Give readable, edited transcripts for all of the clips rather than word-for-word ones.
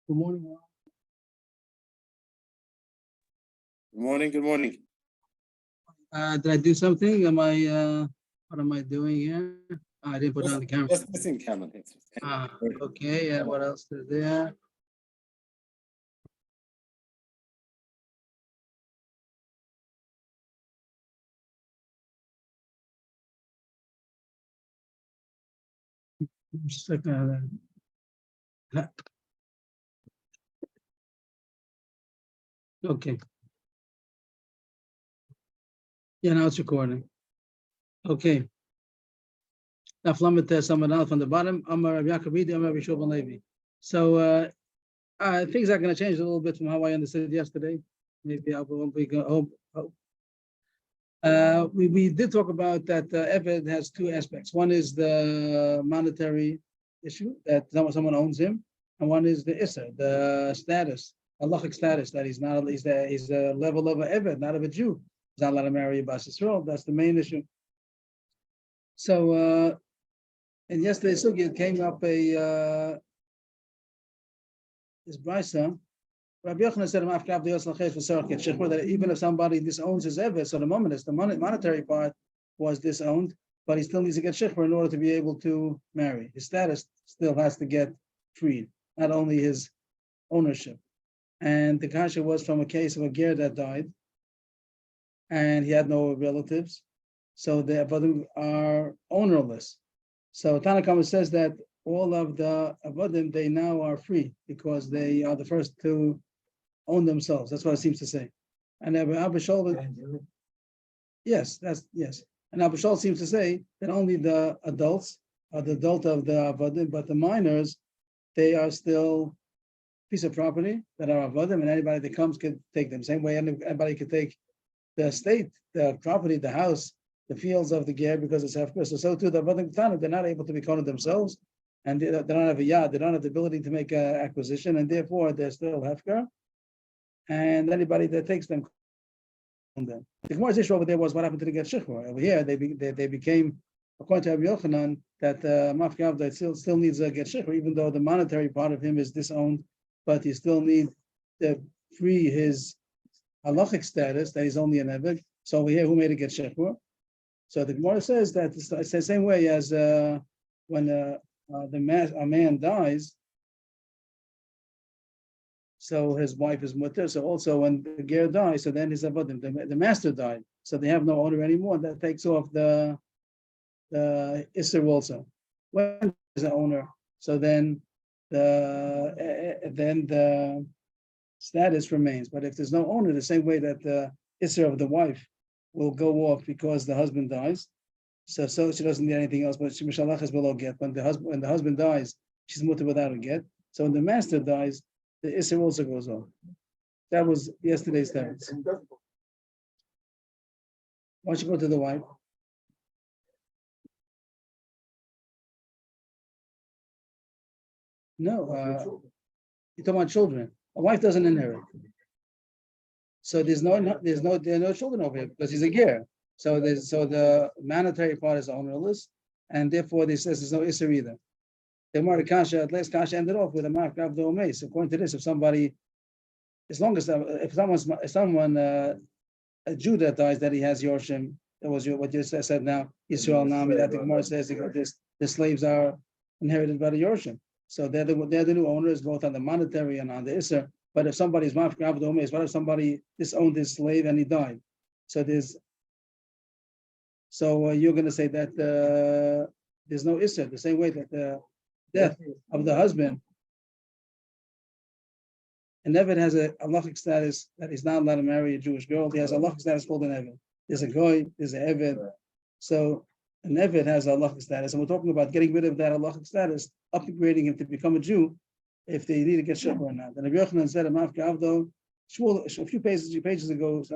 Good morning. Good morning. Good morning. Did I do something? What am I doing here? I didn't put on the camera. Just missing camera. Okay. What else is there? Just a second. Okay. Yeah, now it's recording. Okay. Now, Flamet someone else from the bottom. Amar Yaakov, Amar Rishon ben Levi. So things are going to change a little bit from how I understood yesterday. Maybe we can hope. We did talk about that Eved has two aspects. One is the monetary issue that someone owns him, and one is the Issa, the status, halachic status that he's a level of an Eved, not of a Jew. He's not allowed to marry a Bas Yisrael. That's the main issue. So in yesterday's sugya came up this brisa. Rabbi Yochanan said that even if somebody disowns his Eved, so the moment is the monetary part was disowned, but he still needs to get shechur in order to be able to marry. His status still has to get freed, not only his ownership. And the kasha was from a case of a ger that died, and he had no relatives, so the avodim are ownerless. So Tanakama says that all of the avodim, they now are free because they are the first to own themselves. That's what it seems to say. And Abba Shaul, yes. And Abba Shaul seems to say that only the adults are the adult of the avodim, but the minors, they are still a piece of property that are avodim, and anybody that comes can take them. Same way anybody could take the estate, the property, the house, the fields of the ger because it's hefker. So too the avodim Ketana, they're not able to be kohen themselves, and they don't have a yad, they don't have the ability to make an acquisition, and therefore they're still hefker. And anybody that takes them, the Gemara's issue over there was what happened to the get shechur. Over here, they became, according to Rabbi Yochanan, that mafki avda still needs a get shechur, even though the monetary part of him is disowned, but he still needs to free his halachic status that he's only an eved. So over here, who made a get shechur? So the Gemara says that it's the same way as when a man dies. So his wife is mutter. So also when the ger dies, so then his avodim, the master died. So they have no owner anymore. That takes off the Isser also. When there's an owner, so then the status remains. But if there's no owner, the same way that the Isser of the wife will go off because the husband dies. So she doesn't need anything else, but she mishalach is below get. When the husband dies, she's mutter without a get. So when the master dies, the Isser also goes on. That was yesterday's text. Why don't you go to the wife? No, you're talking about children. A wife doesn't inherit. So there are no children over here because he's a ger. So the monetary part is ownerless, and therefore they says there's no Isser either. The Gemara Kasha, at least Kasha ended off with a mark of the Omeis. According to this, if somebody, as long as a Jew that dies, that he has Yorshim, that was what you said now, Yisrael Nami, that the Gemara says the slaves are inherited by the Yorshim. So they're the new owners, both on the monetary and on the Isser. But if somebody's mark of the Omeis, what if somebody disowned his slave and he died? So you're going to say that there's no Isser, the same way that the death of the husband, an Eved has a halachic status that he's not allowed to marry a Jewish girl. He has a halachic status called an Eved. There's a goy, there's an Eved. So an Eved has a halachic status, and we're talking about getting rid of that halachic status, upgrading him to become a Jew, if they need to get shechur or not. And Rabbi Yochanan said, a few pages ago, it's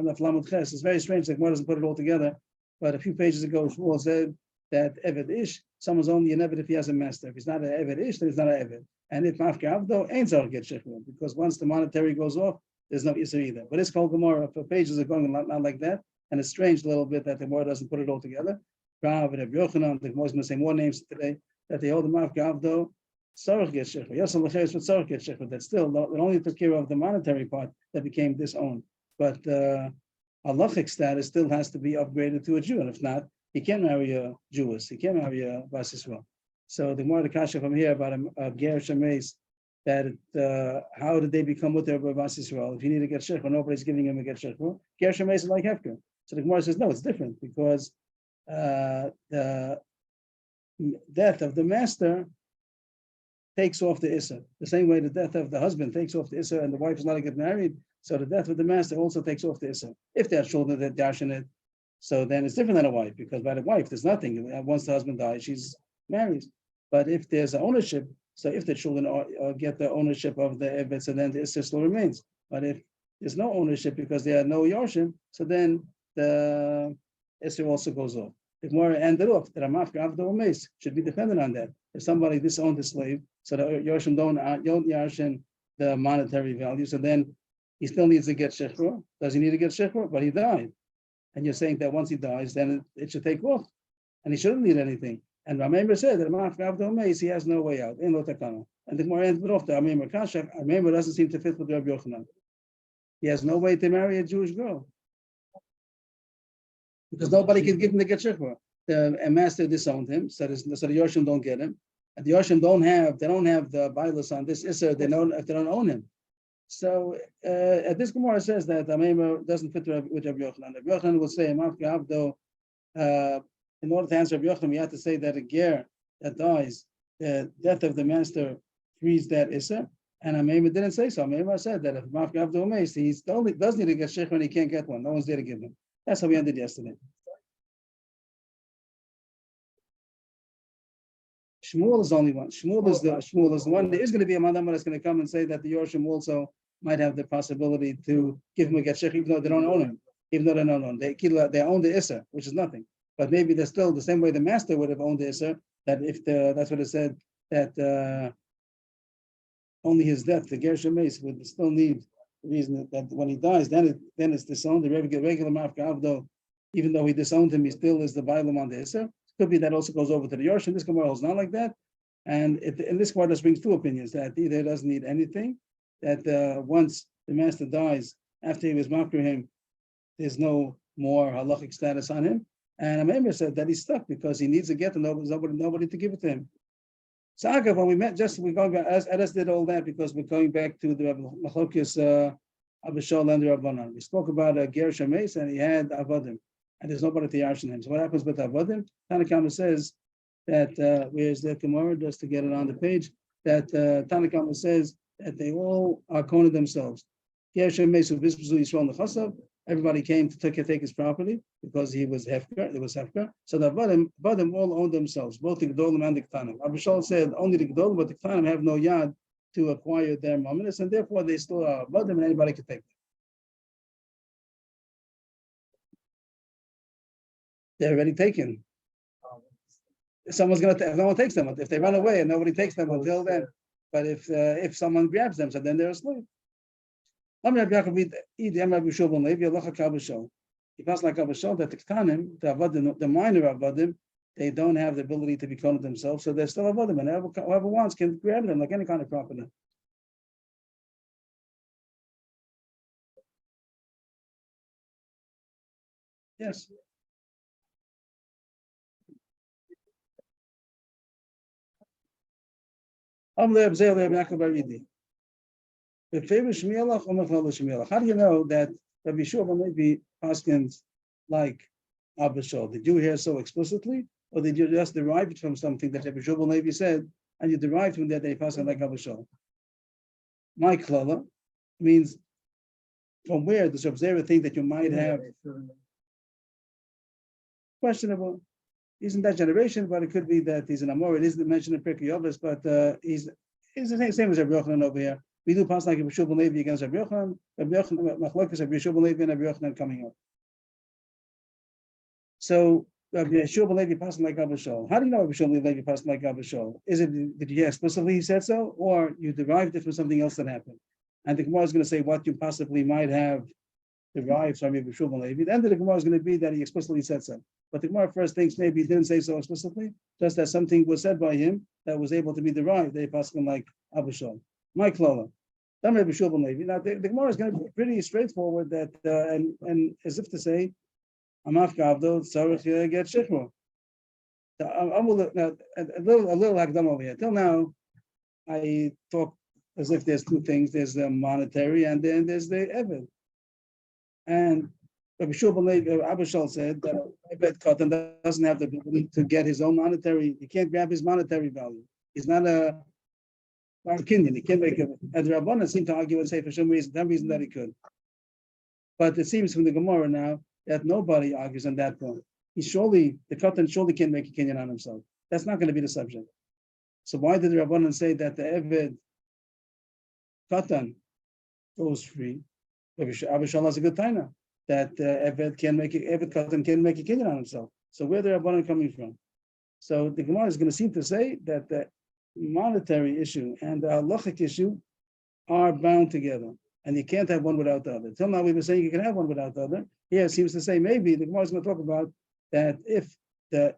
very strange that one doesn't put it all together, but a few pages ago, Shmuel said that Eved Ish, someone's only an Eved if he has a master. If he's not an Eved Ish, then he's not an Eved. And if Mafki Avdo, ain't Zar get shechur, because once the monetary goes off, there's no Isser either. But it's called Gemara for pages are going not like that, and it's strange a little bit that the Gemara doesn't put it all together. Rav and Rabbi Yochanan, the Gemara is going to say more names today, that they hold the Mafki Avdo, Tzarech gets shechur. Yosel Lecheres with Tzarech gets shechur. That still, it only took care of the monetary part that became disowned. But halachic status still has to be upgraded to a Jew. And if not, he can't marry a Jewess. He can't marry a Bas Yisrael. So the more the kasha from here about a ger shemeis, that how did they become with their Bas Yisrael? If you need to get shechur, nobody's giving him a get shechur. Ger shemeis is like hefker. So the Gemara says no, it's different because the death of the master takes off the issa. The same way the death of the husband takes off the issa, and the wife is not to get married. So the death of the master also takes off the issa. If they have children that dash in it, so then it's different than a wife, because by the wife there's nothing. Once the husband dies, she's married. But if there's an ownership, so if the children get the ownership of the evet, so then the issa still remains. But if there's no ownership because there are no yorshim, so then the issa also goes off. The Gemara ended off that Amaf Avrohom should be dependent on that. If somebody disowned the slave, so the yorshim don't yarshin the monetary value, so then he still needs to get shechur. Does he need to get shechur? But he died. And you're saying that once he dies, then it should take off. And he shouldn't need anything. And Ramember said that he has no way out. And the Gemara ended off the Ramember Kasha. Ramember doesn't seem to fit with Rabbi Yochanan. He has no way to marry a Jewish girl. Because nobody can give him the get shechur. The master disowned him, so the Yoshim don't get him. And the Yoshim don't have the Bilas on this Isser, they don't own him. So at this Gemara says that Ameimer doesn't fit with Rabbi Yochanan. Rabbi Yochanan will say, in order to answer Rabbi Yochanan, we have to say that a ger that dies, the death of the master frees that Isser. And Ameimer didn't say so. Ameimer said that if Mafka Avdo Meis, he does need to get shech when he can't get one. No one's there to give him. That's how we ended yesterday. Shmuel is only one. Shmuel is the one. There is going to be a madam that's going to come and say that the Yorshim also might have the possibility to give him a get shech, even though they don't own him. Even though they don't own him. They own the Isser, which is nothing. But maybe they're still the same way the master would have owned the Isser, that if that's what it said, that only his death, the Ger Shemeis, would still need the reason that when he dies, then it's disowned. The regular Mafka Avdo, even though he disowned him, he still is the Bailam on the Isser. Could be that also goes over to the Yorshim. This Gemara is not like that. And this Gemara just brings two opinions, that either doesn't need anything, that once the master dies, after he was mafkir him, there's no more halachic status on him. And Amember said that he's stuck because he needs to get to nobody to give it to him. So Agav, when we met, we're going back, Edas did all that because we're going back to the Machlokes Abishol and the Rabbanan. We spoke about Ger Shemeis and he had Avadim. And there's nobody to yarshin him. So what happens with Avadim? Tanakama says that where's the Gemara, just to get it on the page, that Tanakama says that they all are kohen themselves. Everybody came to take his property because he was hefker. It was hefker. So the Avadim all owned themselves, both the Gedolim and the Ktanim. Abishol said only the Gedolim, but the Ktanim have no yad to acquire their mamonis, and therefore they still are Avadim, and anybody can take them. They're already taken. Someone's going to if no one takes them, if they run away and nobody takes them until then. But if someone grabs them, so then they're asleep. He passed like Abishol that the Ktanim, the minor Avadim, they don't have the ability to become themselves, so they're still Avadim, and whoever wants can grab them like any kind of property. Yes. How do you know that Rabbi Shua may be asking like Abishol? Did you hear so explicitly, or did you just derive it from something that Rabbi Shua maybe said, and you derived from that they pass like Abishol? My klala means from where does the observer think that you might have questionable? Isn't that generation, but it could be that he's an Amor. It isn't mentioned in Pirkei Avos, but he's the same as Rabbi Yochanan over here. We do pass like Rabbi Shua ben Levi against Rabbi Yochanan. Rabbi Yochanan, Machlokes, Rabbi Shua ben Levi and Rabbi Yochanan coming up. So Rabbi Shua ben Levi passing like Abishol. How do you know Rabbi Shua ben Levi passing like Abishol? Is it did you hear explicitly he said so, or you derived it from something else that happened? And the Gemara is going to say what you possibly might have derived from Rabbi Shua ben Levi. The end of the Gemara is going to be that he explicitly said so. But the Gemara first thinks maybe he didn't say so explicitly, just that something was said by him that was able to be derived. They pass him like Abishal. Mike Lola. Now the Gemara is going to be pretty straightforward that and as if to say, Amaf Gavdo, Sarach get Shechmo. I'm a little Hakdam over here. Till now, I talk as if there's two things. There's the monetary and then there's the Eved. And Rabbi Abishal said that Eved Katan doesn't have the ability to get his own monetary. He can't grab his monetary value. He's not a Kenyan. He can't make it. And the Rabbanan seem to argue and say for some reason that he could. But it seems from the Gemara now that nobody argues on that point. The Katan surely can't make a Kenyan on himself. That's not going to be the subject. So why did the Rabbanan say that the Eved Katan goes free? Abishal has a good taina that Eved Katan can make a Kenyan on himself. So where the Rabbanan coming from? So the Gemara is going to seem to say that the monetary issue and the halachic issue are bound together, and you can't have one without the other. Till now we were saying you can have one without the other. Here it seems to say maybe the Gemara is going to talk about that if the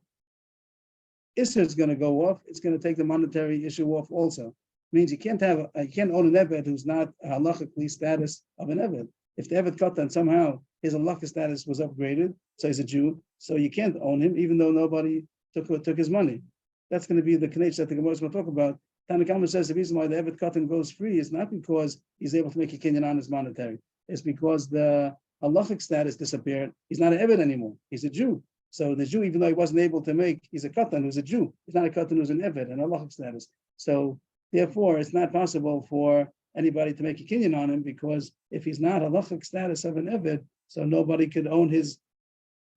Isser is going to go off, it's going to take the monetary issue off also. It means you can't own an Eved who's not halachically status of an Eved. If the Eved Katan somehow his halachic status was upgraded, so he's a Jew, so you can't own him even though nobody took his money. That's going to be the connection that the Gemara is going to talk about. Tanakama says the reason why the Eved Katan goes free is not because he's able to make a Kenyan on his monetary. It's because the halachic status disappeared. He's not an Eved anymore. He's a Jew. So the Jew, even though he wasn't able to make, he's a Katan who's a Jew. He's not a Katan who's an Eved, an halachic status. So therefore, it's not possible for anybody to make a Kenyan on him because if he's not a halachic status of an Eved, so nobody could own his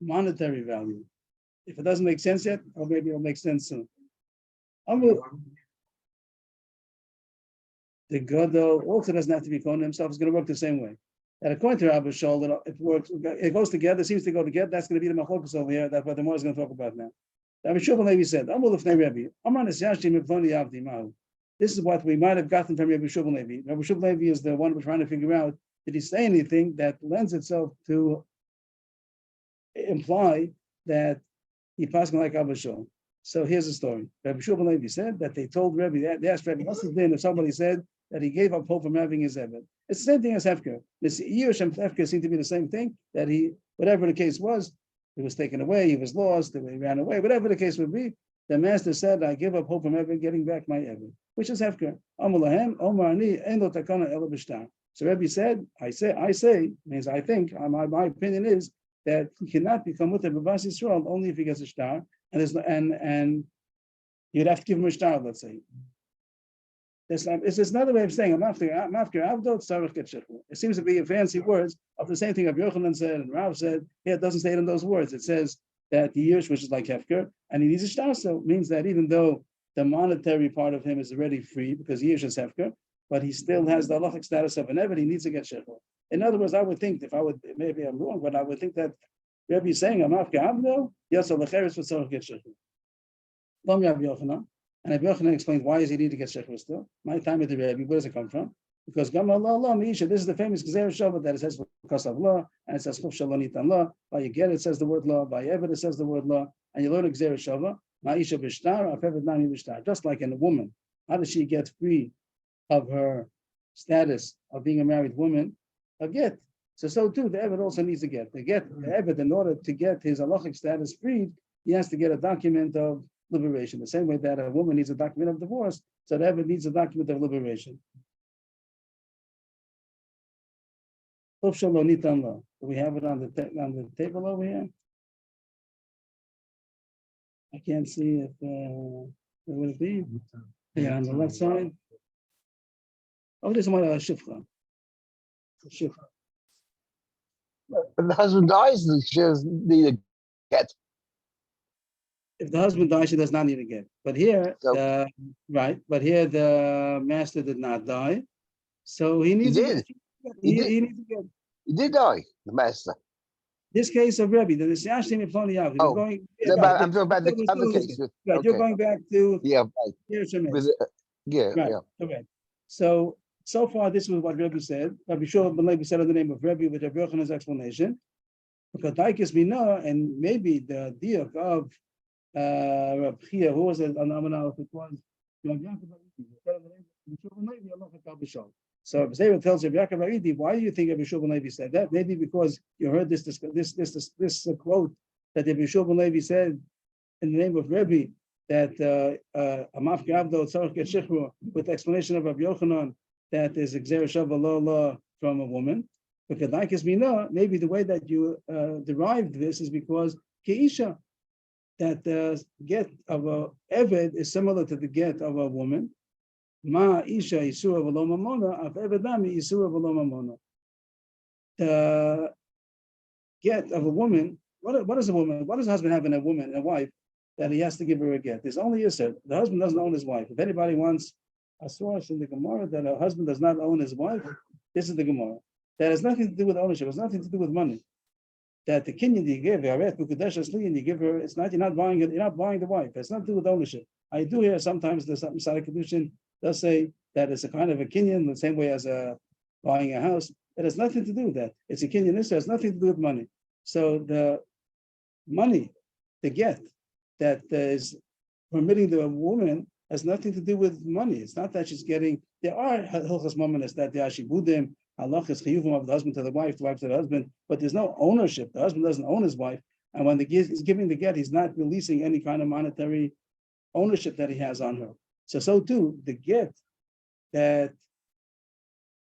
monetary value. If it doesn't make sense yet, or maybe it'll make sense soon. The Gadol also doesn't have to be Kohen himself. It's going to work the same way. And according to Rabbi Shol, it works. It goes together. Seems to go together. That's going to be the machlokus over here. That's what the Gemara is going to talk about now. Rabbi Shul Levi said, this is what we might have gotten from Rabbi Shul Levi. Rabbi Shul Levi is the one we're trying to figure out. Did he say anything that lends itself to imply that he passed like Abba Shul? So here's the story. Rabbi Shul Levi said that they told Rabbi, they asked Rabbi, what's the din if somebody said that he gave up hope from having his Eved? It's the same thing as Hefker. This Yush and Hefker seem to be the same thing, that he, whatever the case was, he was taken away, he was lost, he ran away, whatever the case would be, the master said, I give up hope from ever getting back my Eved, which is Hefker. So Rabbi said, I say, means I think, my opinion is that he cannot become with the Bavas Yisrael only if he gets a star, and you'd have to give him a star, let's say. It's another way of saying, it seems to be fancy words of the same thing Rabbi Yochanan said and Rav said. Here it doesn't say it in those words. It says that the Yush, which is like Hefker, and he needs a star, so it means that even though the monetary part of him is already free because Yush is Hefker, but he still has the halachic status of an Eved, he needs to get Shechor. In other words, I would think, maybe I'm wrong, but I would think that Rabbi is saying, Amaf Ka'avdo, Yasser Lecheres V'tzorach get Shechor. Lam Rabbi Yochanan. And Rabbi Yochanan explains why does he need to get Shechor still? My time with the Rabbi, where does it come from? Because Gam Allah Misha, this is the famous Gezer Shabbat that it says because of law, and it says Chuf Shalonitan law. By you get it says the word law, by Eved it says the word law, and you learn Gezer Shabbat, Ma'isha Bishtar, Afevet Nani Bishtar. Just like in a woman, how does she get free of her status of being a married woman? A get. So too, the Eved also needs to get. The Eved, in order to get his halachic status freed, he has to get a document of liberation. The same way that a woman needs a document of divorce, so the Eved needs a document of liberation. Do we have it on the table over here? I can't see if where would it be? Yeah, on the left side. Oh, there's one shifra. If the husband dies, she doesn't need a get. If the husband dies, she does not need a get. But here, So- but here the master did not die, so he needs. He did. He needs to get. He did die, the master. This case of Rebbe, the Nesiashim in Ploniyav. Oh, I'm talking about the other case. Right, you're going back to Yeah, right. Yerushalayim. Yeah, Right. yeah. Okay. So far, this was what Rebbe said. Rabbi Shua ben Levi said in the name of Rebbe with Rabbi Yochanan's explanation. And maybe the diak of Rab Chia, who was it? I don't know if it was Rab Yaakov Aridi. So if Zera tells Rab Yaakov Aridi, why do you think Rabbi Shulman Levi said that? Maybe because you heard this quote that Rabbi Shulman Levi said in the name of Rebbe that Amaf Gavdo Tzarech Get Shechur, with the explanation of Rabbi Yochanan that is Gzera Shava Lo from a woman. But Kedaikas Mina, maybe the way that you derived this is because Keisha, that the get of a Eved is similar to the get of a woman. Ma Isha Yisura V'lo Mamona, of Evedami Yisura V'lo Mamona. The get of a woman, what is a woman? What does a husband have in a woman, a wife, that he has to give her a get? There's only Yisur. The husband doesn't own his wife. If anybody wants a source in the Gemara that a husband does not own his wife, this is the Gemara. That has nothing to do with ownership. It has nothing to do with money. That the kinyan you give, you give her, it's not, you're not buying it, you're not buying the wife. It's nothing to do with ownership. I do hear sometimes there's something Sada Kedushin does say that it's a kind of a kinyan, the same way as buying a house. It has nothing to do with that. It's a kinyan, it has nothing to do with money. So the money, the get that is permitting the woman has nothing to do with money. It's not that she's getting, there are hilchos momenis that they are shibudim, halach is chiyuvim of the husband to the wife to the husband, but there's no ownership. The husband doesn't own his wife, and when he's giving the get, he's not releasing any kind of monetary ownership that he has on her. So too, the get that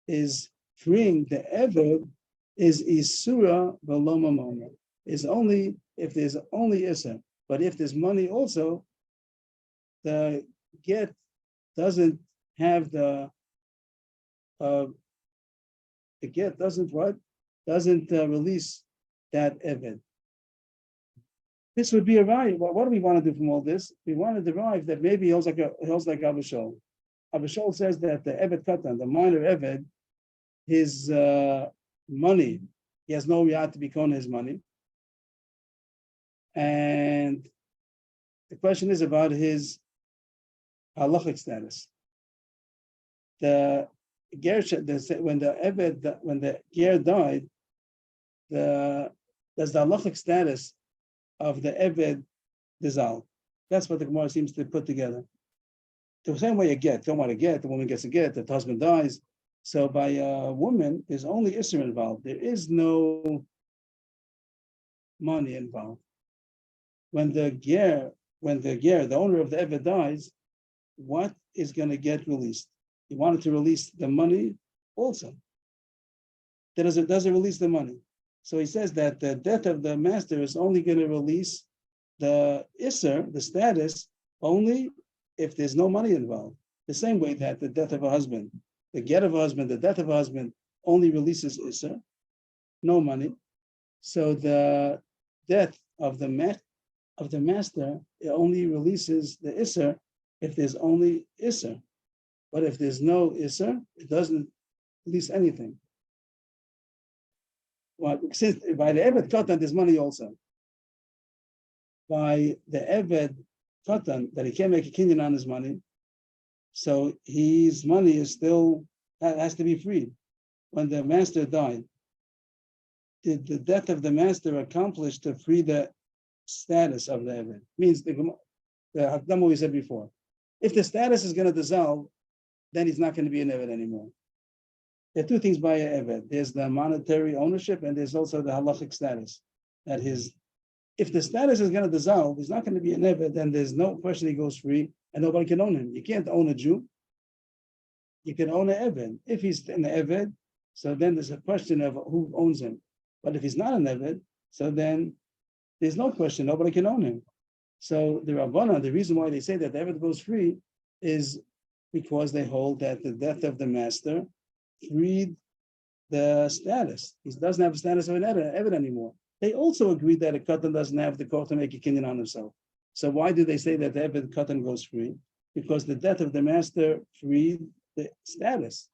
is freeing the eved is isura v'lo mamona. Is only if there's only isser, but if there's money also, the get doesn't have the get doesn't release that eved. This would be a right. What do we want to do from all this? We want to derive that maybe he holds like Avrohom. Avrohom says that the eved katan, the minor eved, his money, he has no yad to be kon his money. And the question is about his halachic status. The ger, when the ger died, does the halachic status of the eved dissolve? That's what the Gemara seems to put together. The same way you get, don't want to get, the woman gets a get, the husband dies. So by a woman, there's only isser involved. There is no money involved. When the ger, the owner of the eved dies, what is going to get released? He wanted to release the money also. Does it release the money? So he says that the death of the master is only going to release the isser, the status, only if there's no money involved. The same way that the death of a husband, the get of a husband, the death of a husband only releases isser, no money. So the death of the master, it only releases the isser if there's only isser. But if there's no isser, it doesn't release anything. Well, since by the eved katan, there's money also. By the eved katan, that he can't make a kinyan on his money, so his money is still has to be freed. When the master died, did the death of the master accomplish to free the status of the eved? Means the Hakdama we said before. If the status is going to dissolve, then he's not going to be an eved anymore. There are two things by an eved. There's the monetary ownership, and there's also the halachic status. That if the status is going to dissolve, he's not going to be an eved, then there's no question he goes free, and nobody can own him. You can't own a Jew. You can own an eved. If he's an eved, so then there's a question of who owns him. But if he's not an eved, so then there's no question, nobody can own him. So the Rabbana, the reason why they say that the eved goes free is because they hold that the death of the master freed the status. He doesn't have the status of an eved anymore. They also agreed that a katan doesn't have the call to make a kinyan on himself. So why do they say that the eved katan goes free? Because the death of the master freed the status.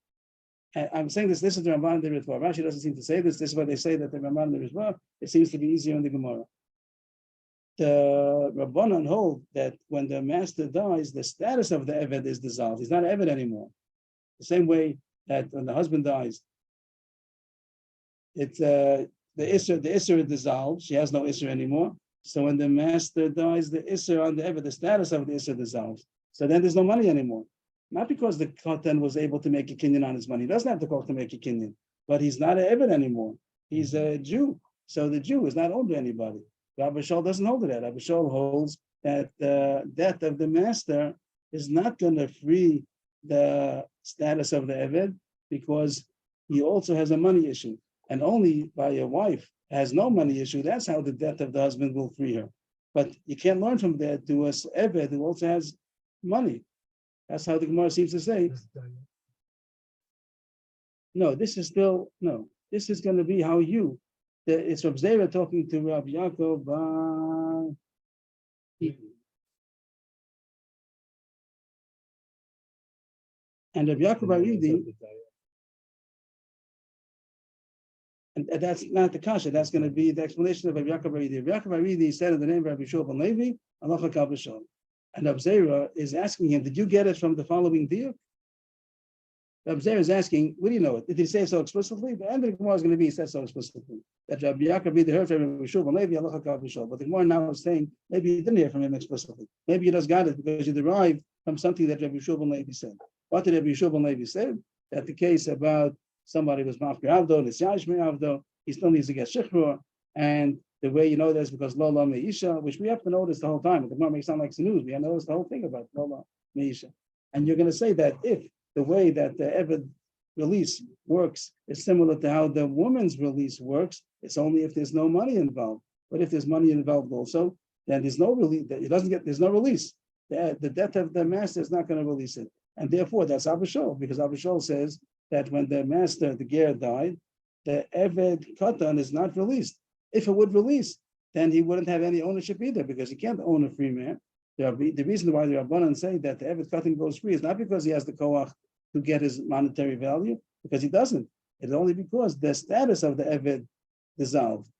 And I'm saying this is the Ramban and the Ritva. Rashi doesn't seem to say this. This is what they say, that the Ramban and the Ritva, it seems to be easier in the Gemara. The Rabbanan hold that when the master dies, the status of the eved is dissolved. He's not eved anymore. The same way that when the husband dies, the Isser dissolves. She has no Isser anymore. So when the master dies, the Isser on the Eved, the status of the Isser dissolves. So then there's no money anymore. Not because the Katan was able to make a kinyan on his money. He doesn't have the call to make a kinyan, but he's not an Eved anymore. He's a Jew. So the Jew is not owned to anybody. Rabbi Shol doesn't hold to that. Rabbi Shol holds that the death of the master is not going to free the status of the Eved because he also has a money issue. And only by a wife has no money issue, that's how the death of the husband will free her. But you can't learn from that to us Eved who also has money. That's how the Gemara seems to say. No, this is still, no. This is going to be how it's Reb Zera talking to Rabbi Yaakov. And Rabbi Yaakov Aridi, and that's not the kasha, that's going to be the explanation of Rabbi Yaakov Aridi. Rabbi Yaakov Aridi said in the name of Rabbi Shua ben Levi, Halacha Kal B'Shol. And Reb Zera is asking him, did you get it from the following diuk? Reb Zera is asking, what do you know it? Did he say so explicitly? The end of the Gemara is going to be, he said so explicitly. That Rabbi Yaakov Aridi heard from Rabbi Shua ben Levi, Halacha Kal B'Shol. But the Gemara now is saying, maybe you didn't hear from him explicitly. Maybe you just got it because you derived from something that Rabbi Shua ben Levi said. What did Rabbi Shua ben Levi say? That the case about somebody was Mafkir Avdo, Nisyash Avdo, he still needs to get Shichrur. And the way you know this because Lola Meisha, which we have to notice the whole time. The Gemara makes sound like news. We have to notice the whole thing about Lola Meisha. And you're going to say that if the way that the Eved release works is similar to how the woman's release works, it's only if there's no money involved. But if there's money involved also, then there's no release. There's no release. The death of the master is not going to release it. And therefore, that's Avrohom, because Avrohom says that when the master, the ger, died, the Eved Katan is not released. If it would release, then he wouldn't have any ownership either, because he can't own a free man. The reason why the Rabbanan say that the Eved Katan goes free is not because he has the koach to get his monetary value, because he doesn't. It's only because the status of the Eved dissolved.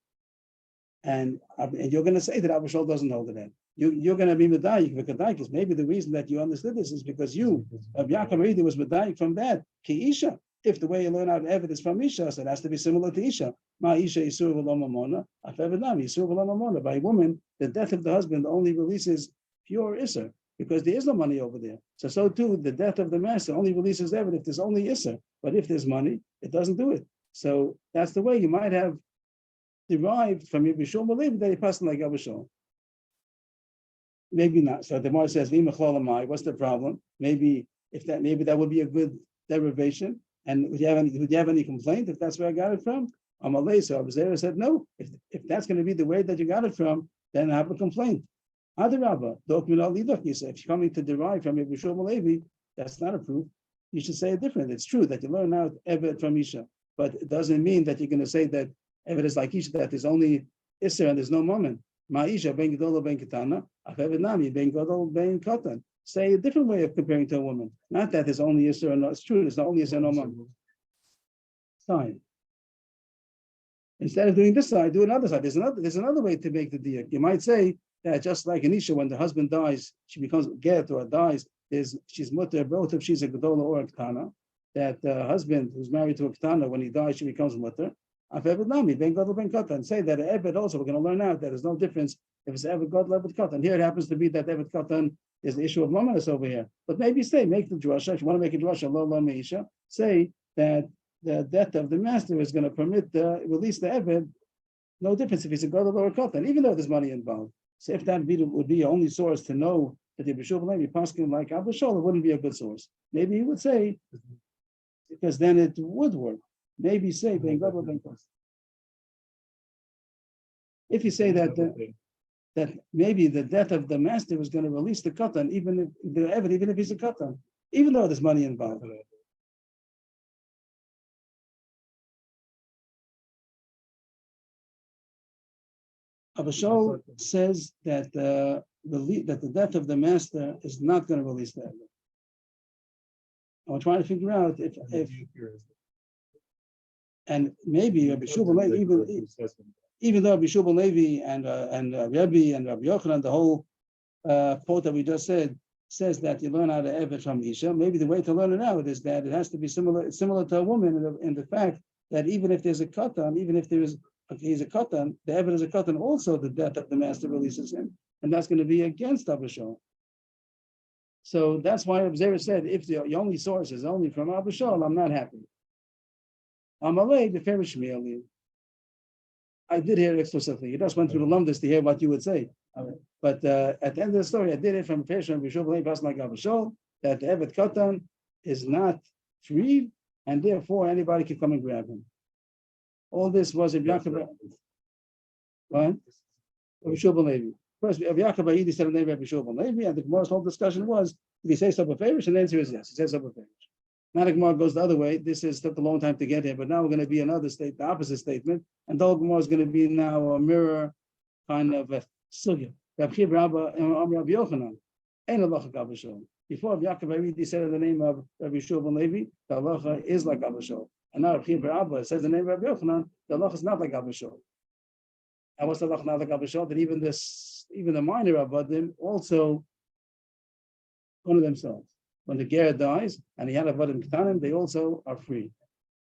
And you're going to say that Avrohom doesn't hold it in. You're going to be medayik because maybe the reason that you understood this is because Rabbi Yaakov Aridi was medayik from that ki isha. If the way you learn out Eved is from isha, so it has to be similar to isha. Ma isha isur v'lo mamona, af Eved nami isur v'lo mamona. By a woman, the death of the husband only releases pure isser because there is no money over there. So too, the death of the master only releases Eved if there's only isser. But if there's money, it doesn't do it. So that's the way you might have derived from Rabbi Shua ben Levi that he passed like Avrohom. Maybe not. So the Gemara says, what's the problem? Maybe that would be a good derivation. And would you have any complaint if that's where I got it from? Amalei, so Abuzera said, no. If that's going to be the way that you got it from, then I have a complaint. Adarabba, if you're coming to derive from Rabbi Shua ben Levi, that's not a proof. You should say it different. It's true that you learn out Eved from Isha, but it doesn't mean that you're going to say that Eved is like Isha, that there's only Isser and there's no moment. Ma'isha ben Gedolo ben Ketana, Afevet Nami ben Gedol ben Katan. Say a different way of comparing to a woman. Not that there's only Yisra, no, it's true, there's not only Yisra, no moment. Fine. Instead of doing this side, do another side. There's another way to make the diak. You might say that just like Anisha, when the husband dies, she becomes get or dies, she's mutter, both if she's a Gedola or a Ketana, that the husband who's married to a Ketana, when he dies, she becomes mutter. Afevet Nami, Ben Gadol Ben Katan. Say that Eved also, we're going to learn out that there's no difference if it's Eved Gadol, Eved Katan. Here it happens to be that Eved Katan is the issue of Mamonas over here. But maybe make the drasha, if you want to make a drasha, Lo Lo Meisha, say that the death of the master is going to permit the release the Eved, no difference if he's a Gadol or a Katan, even though there's money involved. So if that would be your only source to know that the Bishul B'Levi Paskin like Avrohom, it wouldn't be a good source. Maybe he would say, because then it would work. Maybe say Ben Gadol Ben Katan. If you say that maybe the death of the master was going to release the katan, even if he's a katan, even though there's money involved. Avrohom says that the death of the master is not going to release the Eved. I'm trying to figure out if and maybe Rabbi Shua ben Levi, even though Rabbi Shua ben Levi and Rebbe and Rabbi Yochanan, the whole quote that we just said, says that you learn how to Eved from Isha. Maybe the way to learn it out is that it has to be similar to a woman in the fact that even if there's a katan, even if there is okay, he's a katan, the Eved is a katan, also the death of the master releases him, and that's going to be against Abishol. So that's why Observer said, if the only source is only from Abishol, I'm not happy. Amalei the Ferish Shmieli. I did hear it explicitly. You just went through the lumdus to hear what you would say. But at the end of the story, I did it from Ferish and Bishul like Abishol, that the Evet Katan is not freed, and therefore anybody can come and grab him. All this was in Yaakov. What? Bishul Levi. First, Yaakov Ayidi said the name of Bishul Levi, and the Gemara's whole discussion was, did he say so Ferish? And the answer is yes, he says so Ferish. Now the Gemara goes the other way. This has took a long time to get here, but now we're going to be another state, the opposite statement, and the whole Gemara is going to be now a mirror kind of a sugya. Before Yaakov Avidi said the name of Rabbi Yeshua ben Levi, the halacha is like Abishol. And now Rabbi Abba says the name of Rabbi Yochanan, the halacha is not like Abishol. And what's the halacha not like Abishol? That even the minor Avadim also honor themselves. When the ger dies and he had Avadim Ketanim, they also are free.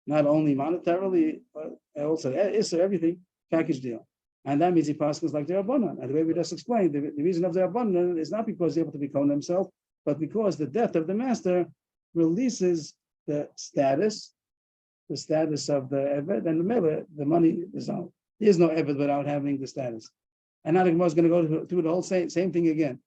Not only monetarily, but also Isser, everything, package deal. And that means he passes like the Rabbanan. And the way we just explained, the reason of the Rabbanan is not because they're able to become themselves, but because the death of the master releases the status of the Eved, and the money is out. There is no Eved without having the status. And now the Gemara is going to go through the whole same thing again.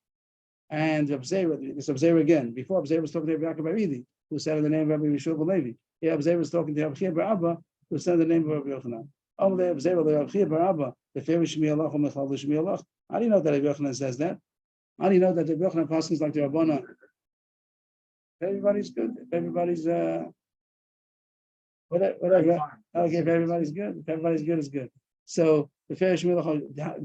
And Observer again. Before Observer was talking to Rabbi Yaakov Aridi, who said in the name of Rabbi Yeshua ben Levi. Here Observer was talking to Rabbi Abba, who said the name of Rabbi Yochanan. Observer, Rabbi Abba, the Ferish Shmielach, Mechal Shmielach. How do you know that Rabbi Yochanan says that? How do you know that the Rabbi Yochanan passes like the Rabbana? Everybody's good. Everybody's whatever. Okay, if everybody's good. If everybody's good, is good. So the Ferish Shmielach.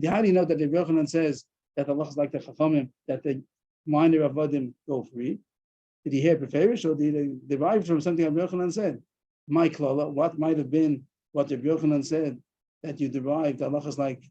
How do you know that the Rabbi Yochanan says that Allah is like the Chachamim, that the minor of Vadim go free? Did he hear Beferish, or did he derive from something Rabbi Yochanan said? My Klala, what might have been what Rabbi Yochanan said that you derived? Allah is like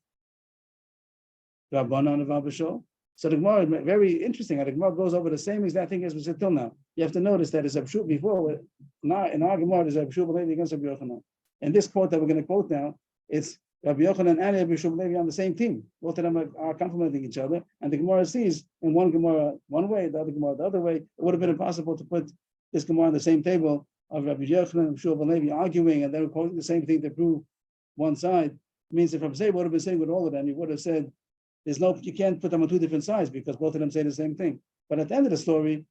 Rabbanan of Abishol. So the Gemara, very interesting. The Gemara goes over the same exact thing as we said till now. You have to notice that it's Abshul before. In our Gemara, there's Abshul Levi against Rabbi Yochanan. And this quote that we're going to quote now, it's Rabbi Yochanan and Rabbi Yeshua Levi on the same team. Both of them are complementing each other. And the Gemara sees in one Gemara one way, the other Gemara the other way. It would have been impossible to put this Gemara on the same table of Rabbi Yochanan and Yeshua Levi arguing, and they were quoting the same thing to prove one side. It means if Rabbi Zay would have been saying with all of them, he would have said, you can't put them on two different sides because both of them say the same thing. But at the end of the story,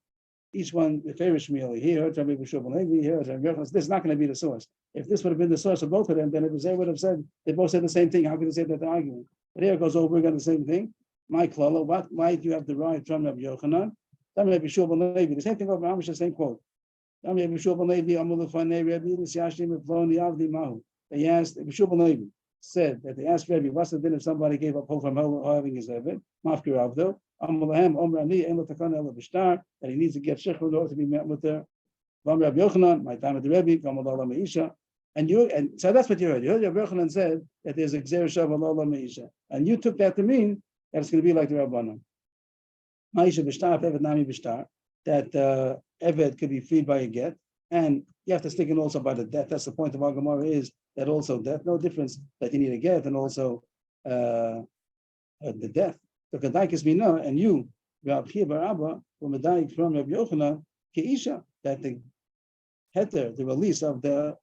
each one, the Ferish Shmieli, he heard Rabbi Yeshua Levi, he heard Rabbi Yochanan. This is not going to be the source. If this would have been the source of both of them, then Rabbi Zay would have said, they both said the same thing. How can they say that they're arguing? But here it goes over again the same thing. My Klala, what might you have derived from Rabbi Yochanan? Rabbi Yeshua Levi, the same thing over Amish, the same quote. Rabbi Yeshua Levi, Amulufane, Rabbi Yishashim, Mefloni, Avdi Mahu. They asked, Rabbi Yeshua Levi said that they asked Rabbi, what's the din if somebody gave up hope from having his Eved? Mafkir Avdo. Amulahem, Omrani, Elo Takana, Elo Bishtar, that he needs to get Shechur in order to be met with her. Rabbi Yochanan, my time at the Rebbe, Kamalala Meisha. And so that's what you heard. You heard Rabbi Yochanan said that there's a Gzer Shav Alala Meisha. And you took that to mean that it's going to be like the Rabbanan. Maisha Bishtar, Eved Nami Bishtar, that Eved could be freed by a get. And you have to stick in also by the death. That's the point of our Gemara is that also death, no difference that you need a get and also the death. So Kadaikis Mina and you, Rabbi Barabba, were Medaik from Rabbi Yochanan, Keisha, that the heter, the release of the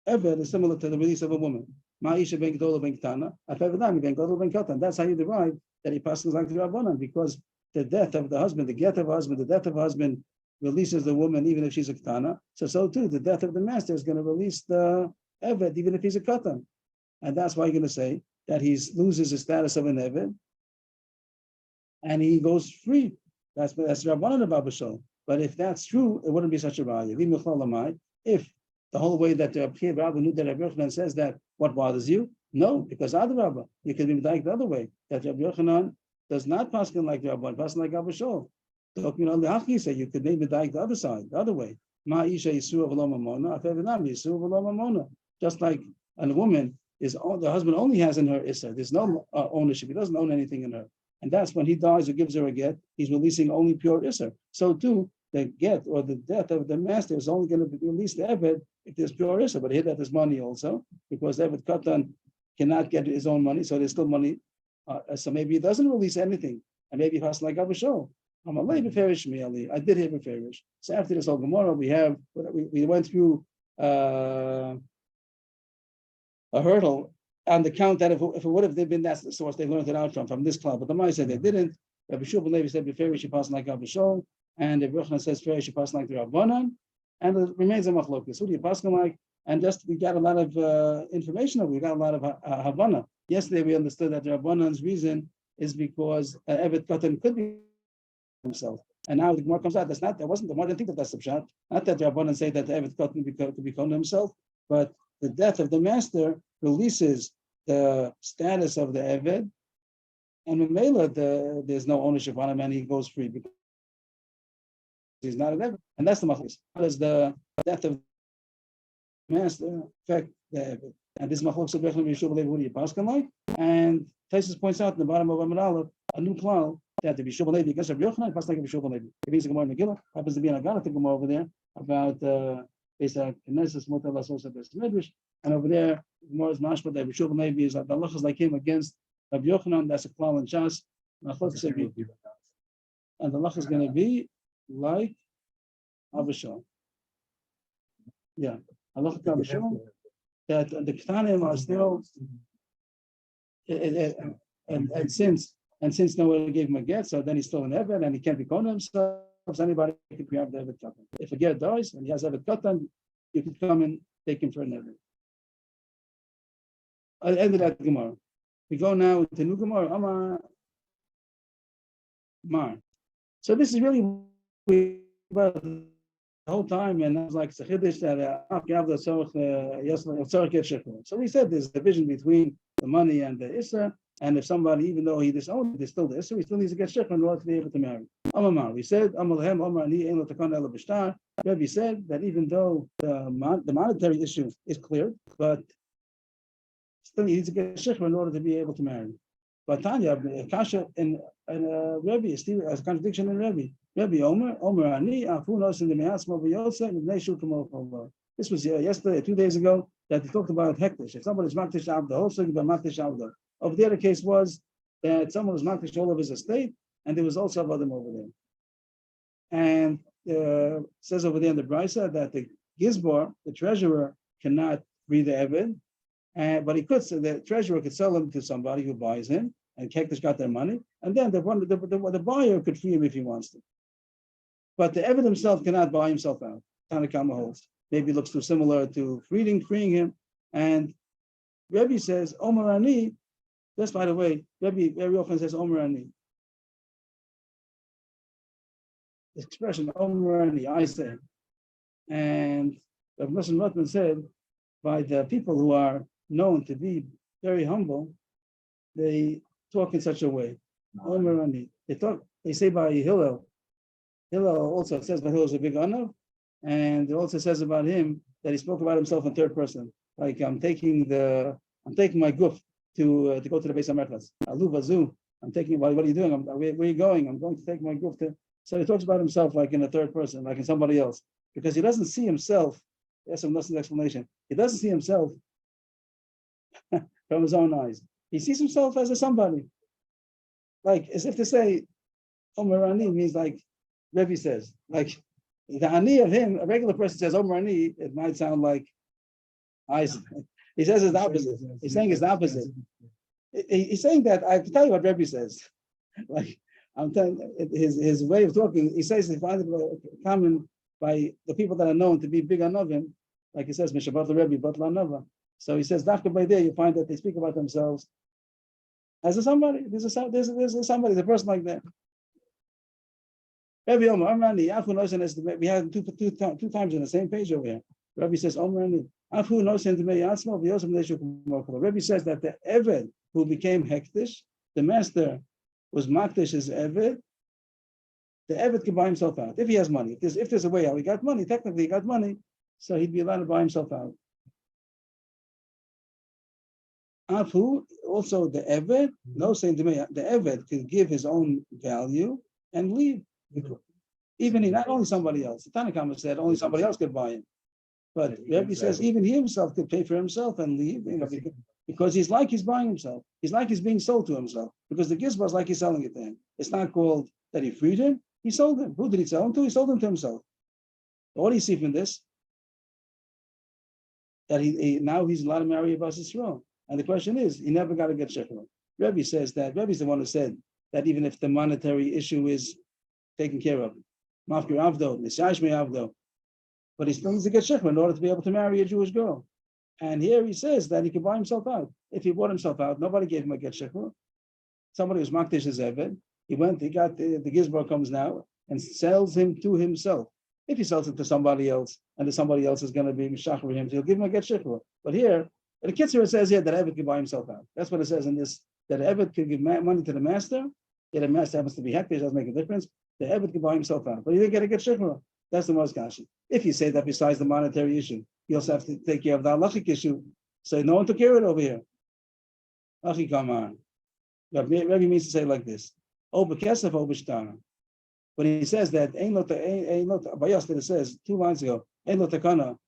Eved is similar to the release of a woman. Ma'isha ben Gdola ben Ketana, Afevedami ben Gdola ben Katan. That's how you derive that he passes like the Rabbanan, because the death of the husband, the get of a husband, the death of a husband releases the woman even if she's a Ketana. So too, the death of the master is going to release the Eved even if he's a Katan. And that's why you're going to say that he loses his status of an Eved and he goes free. That's Rabbanan of Abishol. But if that's true, it wouldn't be such a raya. If the whole way that Rabbi knew that Rabbi Yochanan says that, what bothers you? No, because Adrabba, you can be medayik the other way. That Rabbi Yochanan does not pass like Rabban, pass like Abishol. Talking on the Haki, say you could maybe medayik the other side, the other way. Just like a woman is, the husband only has in her Issa. There's no ownership. He doesn't own anything in her. And that's when he dies or gives her a get, he's releasing only pure Issa. So too, the get or the death of the master is only going to release the Eved if there's pure Issa. But here that there's money also, because Eved Katan cannot get his own money, so there's still money. So maybe he doesn't release anything, and maybe he passes like Avrohom. I did hear beferish. So after this whole Gemara, we went through a hurdle on the count that if it would have been that's the source they learned it out from this club, but the Ma'aseh said they didn't. Rabbi Shua ben Levi said beferish she passed like Avrohom, and Rabbi Yochanan says ferish she passed like the Rabbanan, and it remains a machlokus. Who do you pass like? And just we got a lot of information. We got a lot of Havana. Yesterday we understood that the Rabbanan's reason is because Evet Katan could be himself. And now the Gemara comes out, that wasn't the Gemara didn't think that that's the pshat. Not that the Rabbanan say that the Evet Katan could become himself, but the death of the master releases the status of the Evet, and Mamela there's no ownership on him and he goes free because he's not an Evet. And that's the machlis. How does the death of master affect the Evet? And this machlok of Avrohom Yeshua believe who do you paskin like? And Taisus points out in the bottom of Amud Aleph a new klal that the Yeshua believe against Rabbi Yochanan pass like Yeshua believe. If he's a Gemara Megillah, happens to be an Agana Gemara over there about based on Knesset Motel Lasos of Medrash, and over there Gemara is mashma that Yeshua believe is that the halachas like him against Rabbi Yochanan. That's a klal in Shas. And the halach is going to be like Avrohom. Yeah, halach Avrohom. That the Ketanim are still, and since no one gave him a get, so then he's still an Evet and he can't be Kona himself. So anybody can grab the Evet Katan. If a get dies and he has Evet Katan, you can come and take him for an Evet. I'll end it at Gemara. We go now to new Gemara. Amar Mar. So this is really the whole time, and I was like, so we said there's a division between the money and the Issa, and if somebody, even though he disowned it, there's still the Issa, he still needs to get shechur in order to be able to marry. We said, Rebbe said that even though the monetary issue is clear, but still he needs to get shechur in order to be able to marry. But Tanya, Kasha and Rebbe is still as a contradiction in Rebbe. Rebbe Omer Ani, Afunos in the Me'asma V'Yotze, and Neshu Kamor. This was yesterday, 2 days ago, that he talked about hektish. If somebody's maktish avda, also you maktish avda. Over there, the case was that someone was maktish all of his estate, and there was also avadim over there. And says over there in the Brisa that the Gizbar, the treasurer, cannot read the Eved, but he could. So the treasurer could sell him to somebody who buys him, and hektish got their money, and then the buyer could free him if he wants to. But the Eved himself cannot buy himself out. Tanakama holds. Maybe it looks too similar to freeing him. And Rebbe says, Omer Ani, just by the way, Rebbe very often says Omer Ani. The expression Omer Ani, I say. And Rav Nosson Rotman said, by the people who are known to be very humble, they talk in such a way. Omer Ani. They say by Hillel. Hillel also says that Hillel is a big honor, and it also says about him that he spoke about himself in third person. Like I'm taking my guf to go to the base of Merchas. Alu vazu. I'm taking. What are you doing? Where are you going? I'm going to take my guf to. So he talks about himself like in a third person, like in somebody else, because he doesn't see himself. That's an explanation. He doesn't see himself from his own eyes. He sees himself as a somebody, like as if to say, Omer Ani means like Rebbe says, like the Ani of him, a regular person says Omer Ani, it might sound like Isaac. He says it's the opposite. He's saying it's the opposite. He's saying that I can tell you what Rebbe says. Like I'm telling his way of talking, he says he finds it common by the people that are known to be big anovim, like he says, Mishabat the Rebbe, but Lanova. So he says, Dafka by there, you find that they speak about themselves as a somebody. There's a somebody, there's a person like that. Rabbi Omer, we have two times on the same page over here. Rabbi says, Rabbi says that the Eved who became hektish, the master was maktish as Eved, the Eved can buy himself out if he has money. If there's a way how he got money, technically he got money, so he'd be allowed to buy himself out. Afu, also the Eved, no saying to me, the Eved can give his own value and leave. Even he, not only somebody else. The Tanakhama said only somebody else could buy him. But Rebbe says even he himself could pay for himself and leave. because he's like he's buying himself. He's like he's being sold to himself because the gizbar is like he's selling it to him. It's not called that he freed him. He sold him. Who did he sell him to? He sold him to himself. What do you see from this? That he now he's allowed to marry a Bas Yisrael. And the question is, he never got to get shechur. Rebbe says that Rebbe's the one who said that even if the monetary issue is taken care of, mafkir avdo, nisyash me avdo, but he still needs to get shechur in order to be able to marry a Jewish girl. And here he says that he can buy himself out. If he bought himself out, nobody gave him a get shechur. Somebody was makdish his eved. He went, he got the gizbar comes now and sells him to himself. If he sells it to somebody else, and then somebody else is going to be mishachar him, he'll give him a get shechur. But here, the Kitzur says here that Eved can buy himself out. That's what it says in this, that Eved can give money to the master. Yeah, the master happens to be hektish, doesn't make a difference. The Eved can buy himself out. But he didn't get a get shechur. That's the most kashi. If you say that besides the monetary issue, you also have to take care of the halachic issue. So no one took care of it over here. Achi, come on. Rebbe means to say like this. Oh, bekesef, oh, b'shtar. But he says that ain't not bayas that it says 2 lines ago. Ain't not takana,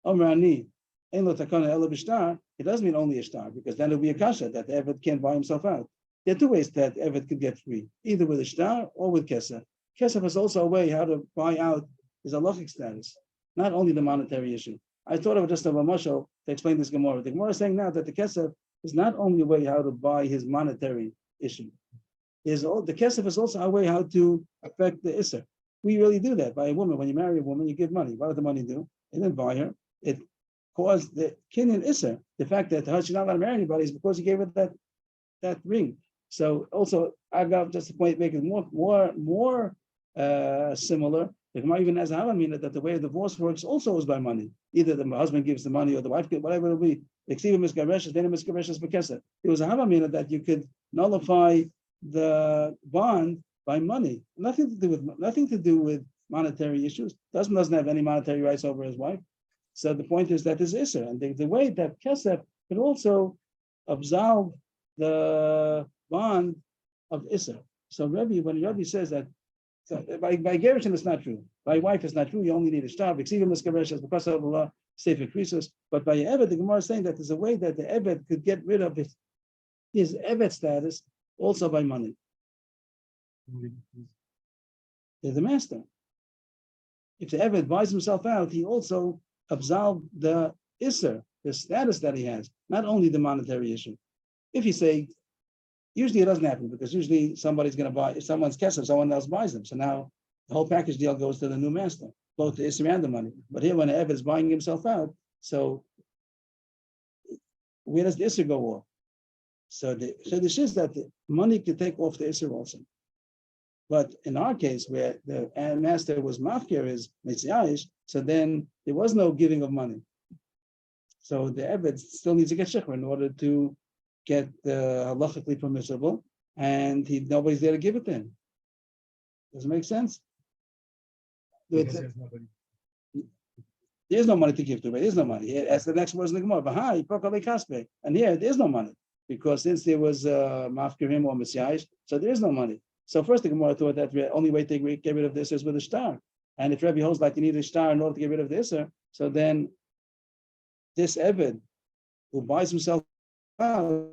omer ani, ain't not takana ela b'shtar. It doesn't mean only a star because then it'll be a kasha that Eved can't buy himself out. There are 2 ways that Eved could get free, either with a star or with kesef. Kesef is also a way how to buy out his halachic status, not only the monetary issue. I thought of just a mashal to explain this Gemara. The Gemara is saying now that the kesef is not only a way how to buy his monetary issue. The kesef is also a way how to affect the isser. We really do that by a woman. When you marry a woman, you give money. What does the money do? It didn't buy her. It caused the kinyan isser. The fact that she's not allowed to marry anybody is because he gave her that ring. So also, I got just to make it more similar. The Gemara even has a havamina that the way a divorce works also is by money. Either the husband gives the money or the wife gives, whatever it'll be. There was a havamina that you could nullify the bond by money. Nothing to do with monetary issues. Doesn't have any monetary rights over his wife. So the point is that is Isser. And the way that Kesef could also absolve the bond of Isser. So when Rebbe says that, so by Gershon it's not true. By wife it's not true. You only need a star. Because because of Allah, safe increases. But by Eved, the Gemara is saying that there's a way that the Eved could get rid of his Eved status also by money. They're the master. If the Eved buys himself out, he also absolved the Isser, the status that he has, not only the monetary issue. If you say, usually it doesn't happen because usually somebody's going to buy, if someone's kesef, someone else buys them. So now the whole package deal goes to the new master, both the Isser and the money. But here when the Eved is buying himself out, so where does the Isser go off? So this is that the money could take off the Isser also. But in our case, where the master was mafkir is mitziayish, so then there was no giving of money. So the Eved still needs to get shechur in order to get halachically permissible, and nobody's there to give it to him. Does it make sense? There's no money to give to him. There is no money. As the next words in the Gemara, and here there is no money because since there was mafkir him or mitziayish, so there is no money. So first the Gemara thought that the only way to get rid of this is with a star. And if Rebbe holds like you need a star in order to get rid of the Isser, so then this Eved who buys himself out,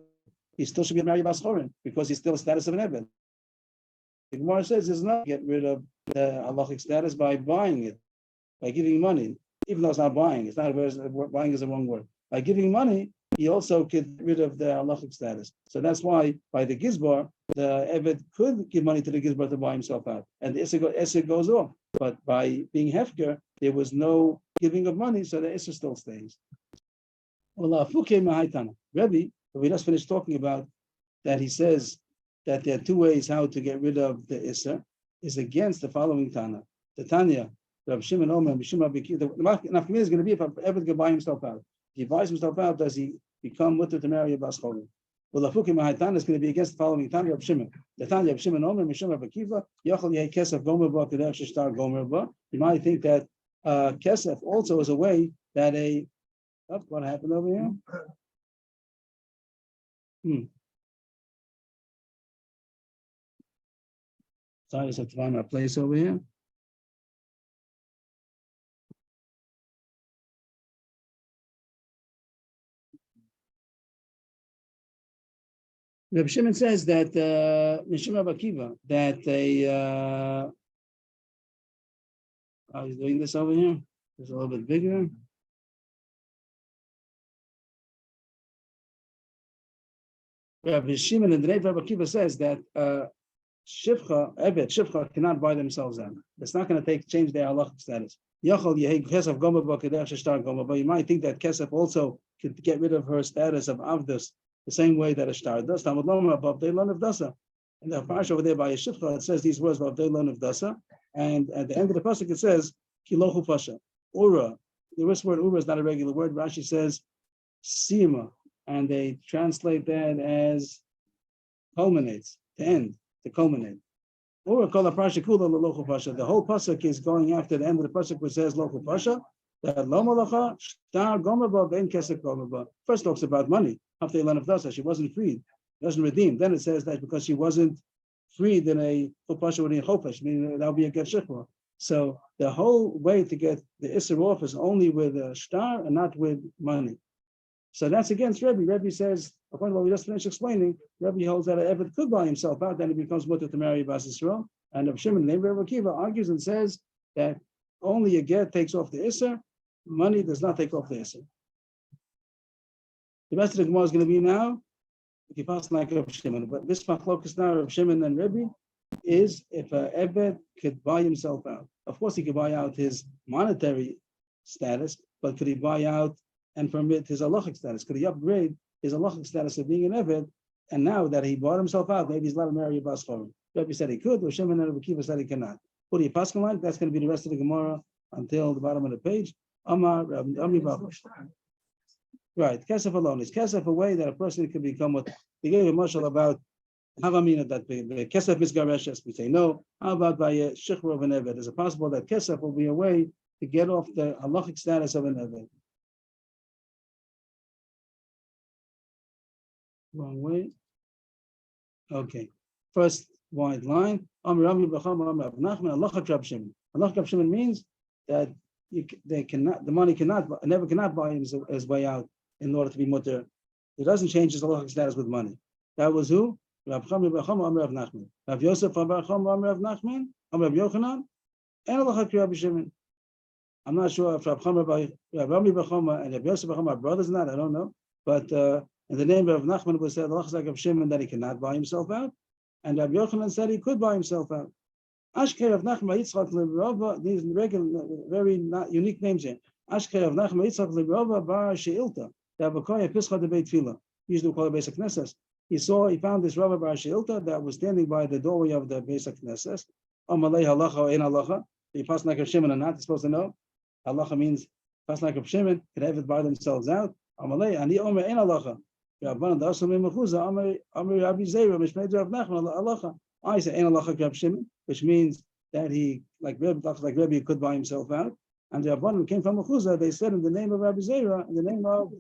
he still should be married by Schorin because he's still a status of an Eved. The Gemara says it's not get rid of the halachic status by buying it, by giving money, even though it's not buying. It's not buying is the wrong word. By giving money, he also could get rid of the halachic status. So that's why by the Gizbar, the Eved could give money to the Gizbar to buy himself out. And the Isser goes off. But by being Hefker, there was no giving of money, so the Isser still stays. Rebbe, we just finished talking about that he says that there are 2 ways how to get rid of the Isser, is against the following Tana. The Tanya, Rab Shimon Omer, Mishum Abiki, the nafkamina is going to be if Eved can buy himself out. If he buys himself out, does he become mutter to marry a Bas Cholim? Well, the Fukim Mahaitan is going to be against the following Tanya of Shimon. The Tanya of Shimon Omer, Mishum Abakiva, Yochel Yeh Kesef Gomer Ba, Kedech Shishtar Gomer Ba. You might think that Kesef also is a way that what happened over here? Sorry, I just have to find my place over here. Rabbi Shimon says that Mishum Rabbi Akiva, that he's doing this over here. It's a little bit bigger. Rabbi Shimon and the name Rabbi Akiva says that Shivcha, Evet, Shivcha cannot buy themselves out. It's not going to change their halachic status. Yachal Yehei Kesef Goma B'Kedech Shtar Goma, but you might think that Kesef also could get rid of her status of Avdus the same way that a Shtar does. Talmud Lomar above they learn of Dasa. And the parsha over there by Shivcha, it says these words above they learn of Dasa. And at the end of the pasuk it says Kilochu Pasha. Ura. The first word Ura is not a regular word. Rashi says Sima, and they translate that as culminates, to end, to culminate. Or call a pasha kula lochu pasha. The whole pasuk is going after the end of the pasuk, which says lochu pasha. That lo malacha shtar gomaba ben kesek gomaba. First talks about money. After Elan of Dasa, she wasn't freed, wasn't redeemed. Then it says that because she wasn't freed in a pasha would be chopesh, meaning that would be a get shikwa. So the whole way to get the isser off is only with a shtar and not with money. So that's against Rebbe. Rebbe says, according to what we just finished explaining, Rebbe holds that an Eved could buy himself out, then he becomes mutter to marry Bas Yisrael. And Rabbi Shimon, named Rabbi Akiva, argues and says that only a get takes off the Isser, money does not take off the Isser. The rest of the Gemara is going to be now, if you pass like Rabbi Shimon. But this machlokas now, Rabbi Shimon and Rebbe, is if an Eved could buy himself out. Of course, he could buy out his monetary status, but could he buy out and permit his halachic status? Could he upgrade his halachic status of being an Eved? And now that he bought himself out, maybe he's allowed to marry a Bas Chorim. Rebbe said he could, or Shimon and Rabbi Akiva said he cannot. What do you pass like? That's going to be the rest of the Gemara until the bottom of the page. Amar, Ami Baba. Right, Kesef alone. Is Kesef a way that a person can become what they gave a mashal about Havamina that the Kesef is Gareshes? We say no. How about by a Shechur of an Eved? Is it possible that Kesef will be a way to get off the halachic status of an Eved? Wrong way. Okay. First wide line. Halacha Shimon means that they cannot, the money cannot, never cannot buy his way out in order to be mutter. It doesn't change his halachic status with money. That was who? Rav Nachman. Rav Yosef Rav Nachman, Rav Yochanan, and halacha Rabbi Shimon. I'm not sure if Rav Rami Bachama and Rav Yosef Bachama are brothers or not. I don't know, but. And the name of Nachman was said, of Shimon, that he cannot buy himself out. And Rabbi Yochanan said he could buy himself out. Ashkei of Nachman Yitzchak Lebrova, these regular, very not unique names here. Ashkei of Nachman Yitzchak Lebrova Bar Sheilta, that Bakoya Pischa de Beit Tefillah. He used to call it Basic Knesses. He found this Rabbi Bar Sheilta that was standing by the doorway of the Basic Knesses. Amalei halacha ein halacha. He passed like a Shimon or not, he's supposed to know. Halacha means pass like a Shimon, could have it buy themselves out. Amalei, ani omer ein halacha. I say, Ein halacha Shimon, which means that he, like Rebbe, could buy himself out. And the Rabbanim came from Mechuzah, they said in the name of Rabbi Zera, in the name of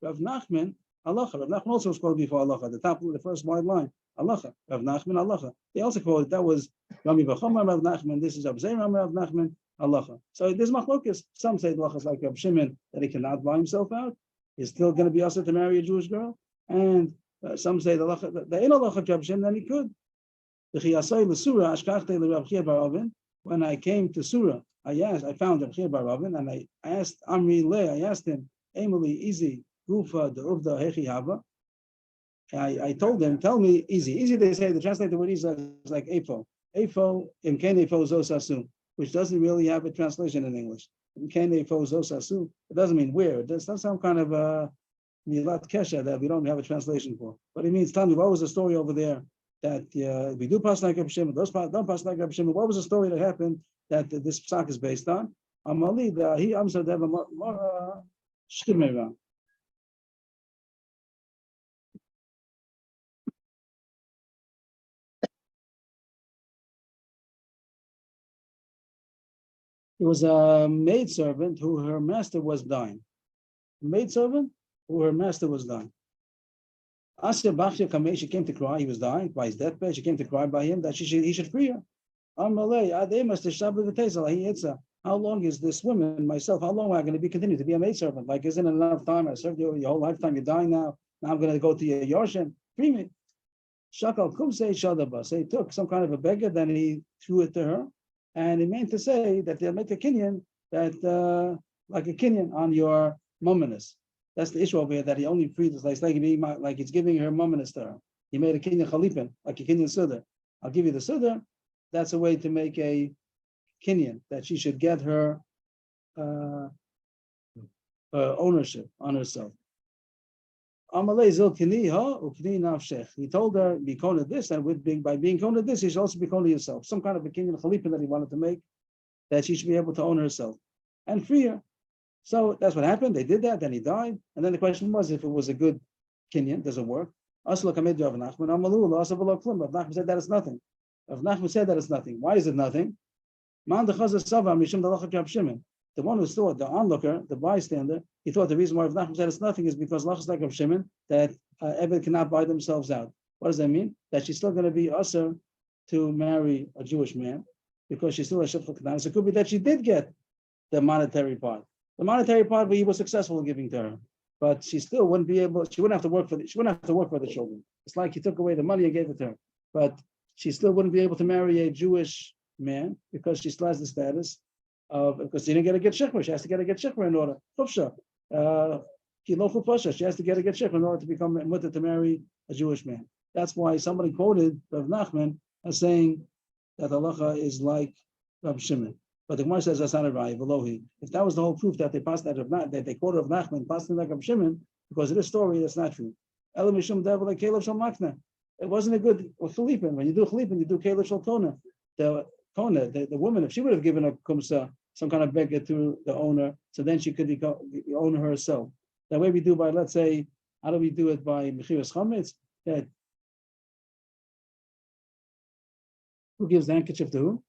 Rav Nachman, halacha. Rav Nachman also was called before halacha, the top of the first wide line, halacha. Rav Nachman, halacha. They also quoted that was Rami Bachama Rav Nachman, this is Rav Zera Rav Nachman, halacha. So there's machlokas. Some say halacha is like Rav Shimon, that he cannot buy himself out. He's still going to be also to marry a Jewish girl, and some say the ain't halacha Rav Shimon, then he could. When I came to Surah, I found Rav Chia Bar Ravin, and I asked Amri Le, I asked him, Emily, easy, Gufa, the Uvda, Hechi Hava. I told him, tell me easy. Easy, they say, the translated word is like Efo. Efo, Imken Efo Zosasu, which doesn't really have a translation in English. Imken Efo Zosasu, it doesn't mean where. That's not some kind of Milat Kesha that we don't have a translation for. But it means, tell me, what was the story over there? That we do pass like Reb Shimon, those don't pass like Reb Shimon. What was the story that happened that this psak is based on? Amali, he answered to have a more shkimera. It was a maidservant who her master was dying. A maidservant who her master was dying. Asya Bachya Kamei, she came to cry, he was dying by his deathbed, she came to cry by him that he should free her. How long is this woman, myself, how long am I going to be continuing to be a maidservant? Like, isn't it enough time? I served you your whole lifetime, you're dying now. Now I'm going to go to your Yorshin, free me. Shakal kumse shadaba. So he took some kind of a beggar, then he threw it to her, and he meant to say that they'll make a kinyan that like a kinyan on your mumminess. That's the issue over here, that he only freed us like he's giving her mumminess to her. He made a kinyan chalipin, like a kinyan sudar. I'll give you the sudar. That's a way to make a kinyan, that she should get her ownership on herself. He told her, be kona this, and by being kona this, you should also be kona yourself. Some kind of a kinyan chalipin that he wanted to make, that she should be able to own herself and free her. So that's what happened. They did that, then he died. And then the question was, if it was a good kinyan, does it work? Rav Nachman said that it's nothing. Rav Nachman said that it's nothing. Why is it nothing? The one who thought, the onlooker, the bystander, he thought the reason why Rav Nachman said it's nothing is because lachas like Rav Shimon, that Eved cannot buy themselves out. What does that mean? That she's still going to be usher to marry a Jewish man because she's still a shifcha k'nai. So it could be that she did get the monetary part. The monetary part, but he was successful in giving to her, but she still wouldn't be able. She wouldn't have to work for. She wouldn't have to work for the children. It's like he took away the money and gave it to her, but she still wouldn't be able to marry a Jewish man because she still has the status of, because she didn't get a get shikra. She has to get a get shikra in order. Chufsha, kilofu pasha. She has to get a get shikra in order to become mutter to marry a Jewish man. That's why somebody quoted Rav Nachman as saying that halacha is like Rav Shimon. But the Gemara says that's not a raya, Velohi. If that was the whole proof that they passed that they quoted of Nachman, passed like Rav Shimon, because of this story, that's not true. Elam Mishum Devil like Caleb Shal Makna. It wasn't a good Chalipin. When you do Chalipin, you do Caleb Shal Kona. The woman, if she would have given a kumsa, some kind of beggar to the owner, so then she could own herself. That way we do by, let's say, how do we do it by Mechiras Chametz? That who gives the handkerchief to who?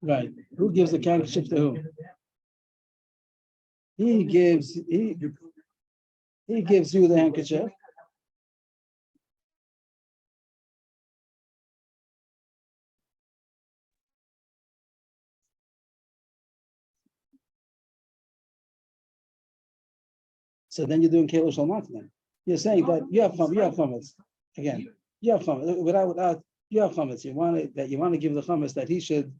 Right. Who gives the handkerchief to who? He gives you the handkerchief. So then you're doing Kelo Shalmat then. You're saying that you have chametz. Again, you have chametz. Without you have chametz. You want to give the chametz that he should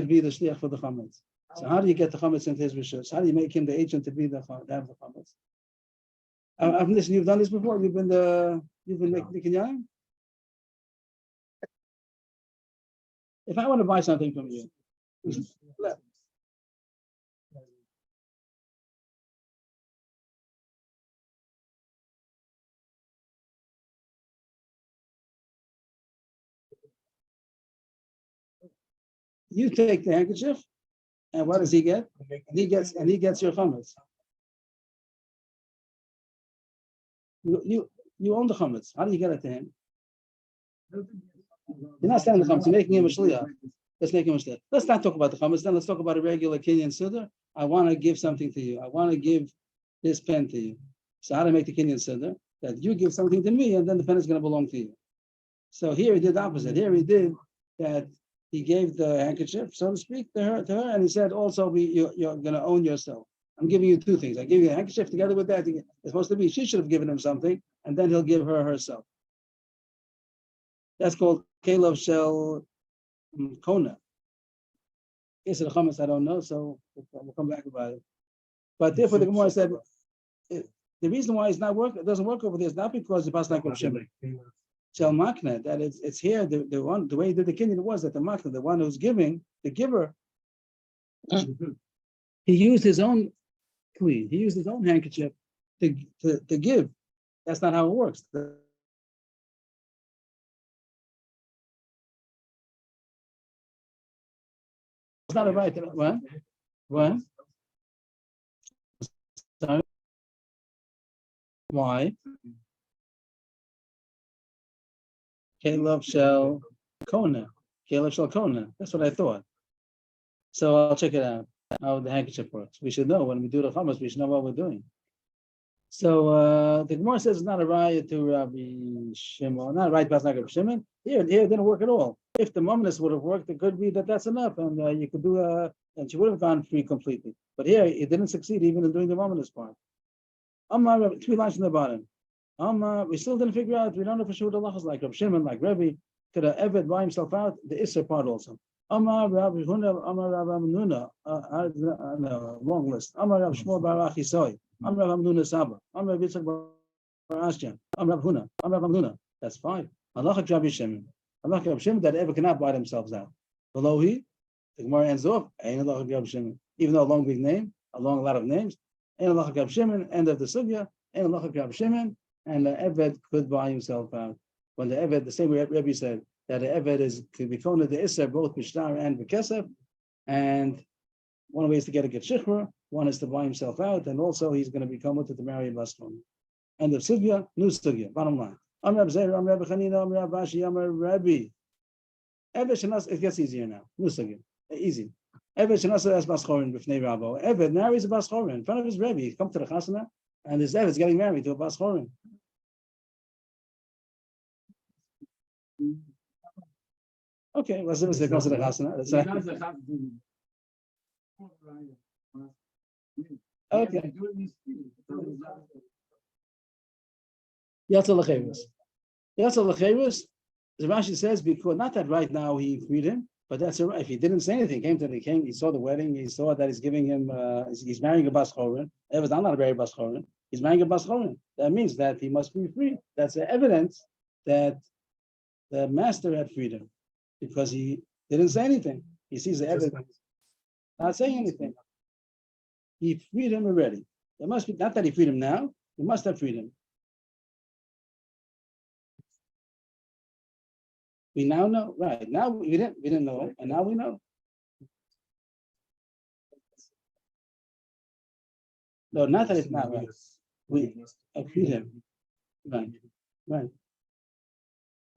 be the shliach for the chametz. So how do you get the chametz into his rishus? How do you make him the agent to have the chametz? I've listened. You've done this before. You've been making the kinyan. If I want to buy something from you, you take the handkerchief, and what does he get? He gets your chametz. You own the chametz. How do you get it to him? You're not selling the chametz. You're making him a shliach. Let's make him a shliach. Let's not talk about the chametz. Then let's talk about a regular kinyan siddur. I want to give something to you. I want to give this pen to you. So how to make the kinyan siddur? That you give something to me, and then the pen is going to belong to you. So here he did the opposite. Here he did that. He gave the handkerchief, so to speak, to her, and he said, also, you're going to own yourself. I'm giving you two things. I give you a handkerchief together with that. It's supposed to be, she should have given him something, and then he'll give her herself. That's called Caleb Shel Kona. Is it a chametz? I don't know, so we'll come back about it. But therefore, the Gemara said, the reason why it doesn't work over there is not because the pasuk like Rav Shimon. Shel Makna, that it's here, the way he did the kinyan was that the Makna, the one who's giving, the giver, he used his own kli, he used his own handkerchief to give. That's not how it works. It's not a right. What? Sorry? Why? Caleb Shel Kona. Caleb Shel Kona. That's what I thought. So I'll check it out, how the handkerchief works. We should know when we do the chametz, we should know what we're doing. So the Gemara says it's not a raya to Rabbi Shimon, not a right pass like Rabbi Shimon. Here it didn't work at all. If the mumness would have worked, it could be that that's enough, and you could do and she would have gone free completely. But here it didn't succeed even in doing the momentous part. Amar, 2 lines in the bottom. Amar, we still didn't figure out. We don't know for sure what Allah is like. Reb Shimon, like Rebbe, could have Eved buy himself out the Isser part also. Amar Rabbi Huna, Amar Rabbi Amnuna, long list. Amar Rabbi Shmuel Bar Achisoi, Amar Rabbi Amnuna Saba, Amar Rabbi Yitzchak Bar Ashjan, Amar Rabbi Huna, Amar Rabbi Amnuna. That's fine. Allah Rabbi Shimon. Allah Rabbi Shimon that ever cannot buy themselves out. Below he, the Gemara ends off. Ain't Allah Rabbi Shimon. Even though a long big name, a lot of names. Ain't Allah Rabbi Shimon. End of the sugya. Ain't Allah Rabbi Shimon. And the Eved could buy himself out. When the Eved, the same way Rebbe said, that the Eved could be called the Isser, both Bishtar and Bekesef. And one way is to get Shichra, one is to buy himself out, and also he's going to become with to marry a Baston. End of Sugya, new Sugya, bottom line. Amr Zera, Amr Rabbi Chanina, Amr Rabbi Ashi, Amr Rabbi. Eved Shanas, it gets easier now. New Sugya, easy. Eved Shanas as Baschorin, B'fnei Rabbo. Eved marries a Baschorin in front of his Rebbe. He comes to the Chasana, and his Eved's getting married to a Baschorin. Okay, what's the mistake? Goes to the Chasana. Okay. Yatzel L'Cheirus. Yatzel L'Cheirus, the Rashi says, because not that right now he freed him, but that's all right. If he didn't say anything, he saw the wedding, he saw that he's giving him, he's marrying a Bas Chorin. It was not a very Bas Chorin. He's marrying a Bas Chorin. That means that he must be free. That's the evidence that the master had freedom, because he didn't say anything. He sees the evidence, not saying anything. He freed him already. There must be, not that he freed him now, he must have freed him. We now know, right? Now we didn't know, and now we know. No, not that it's not right. We freed him. Right.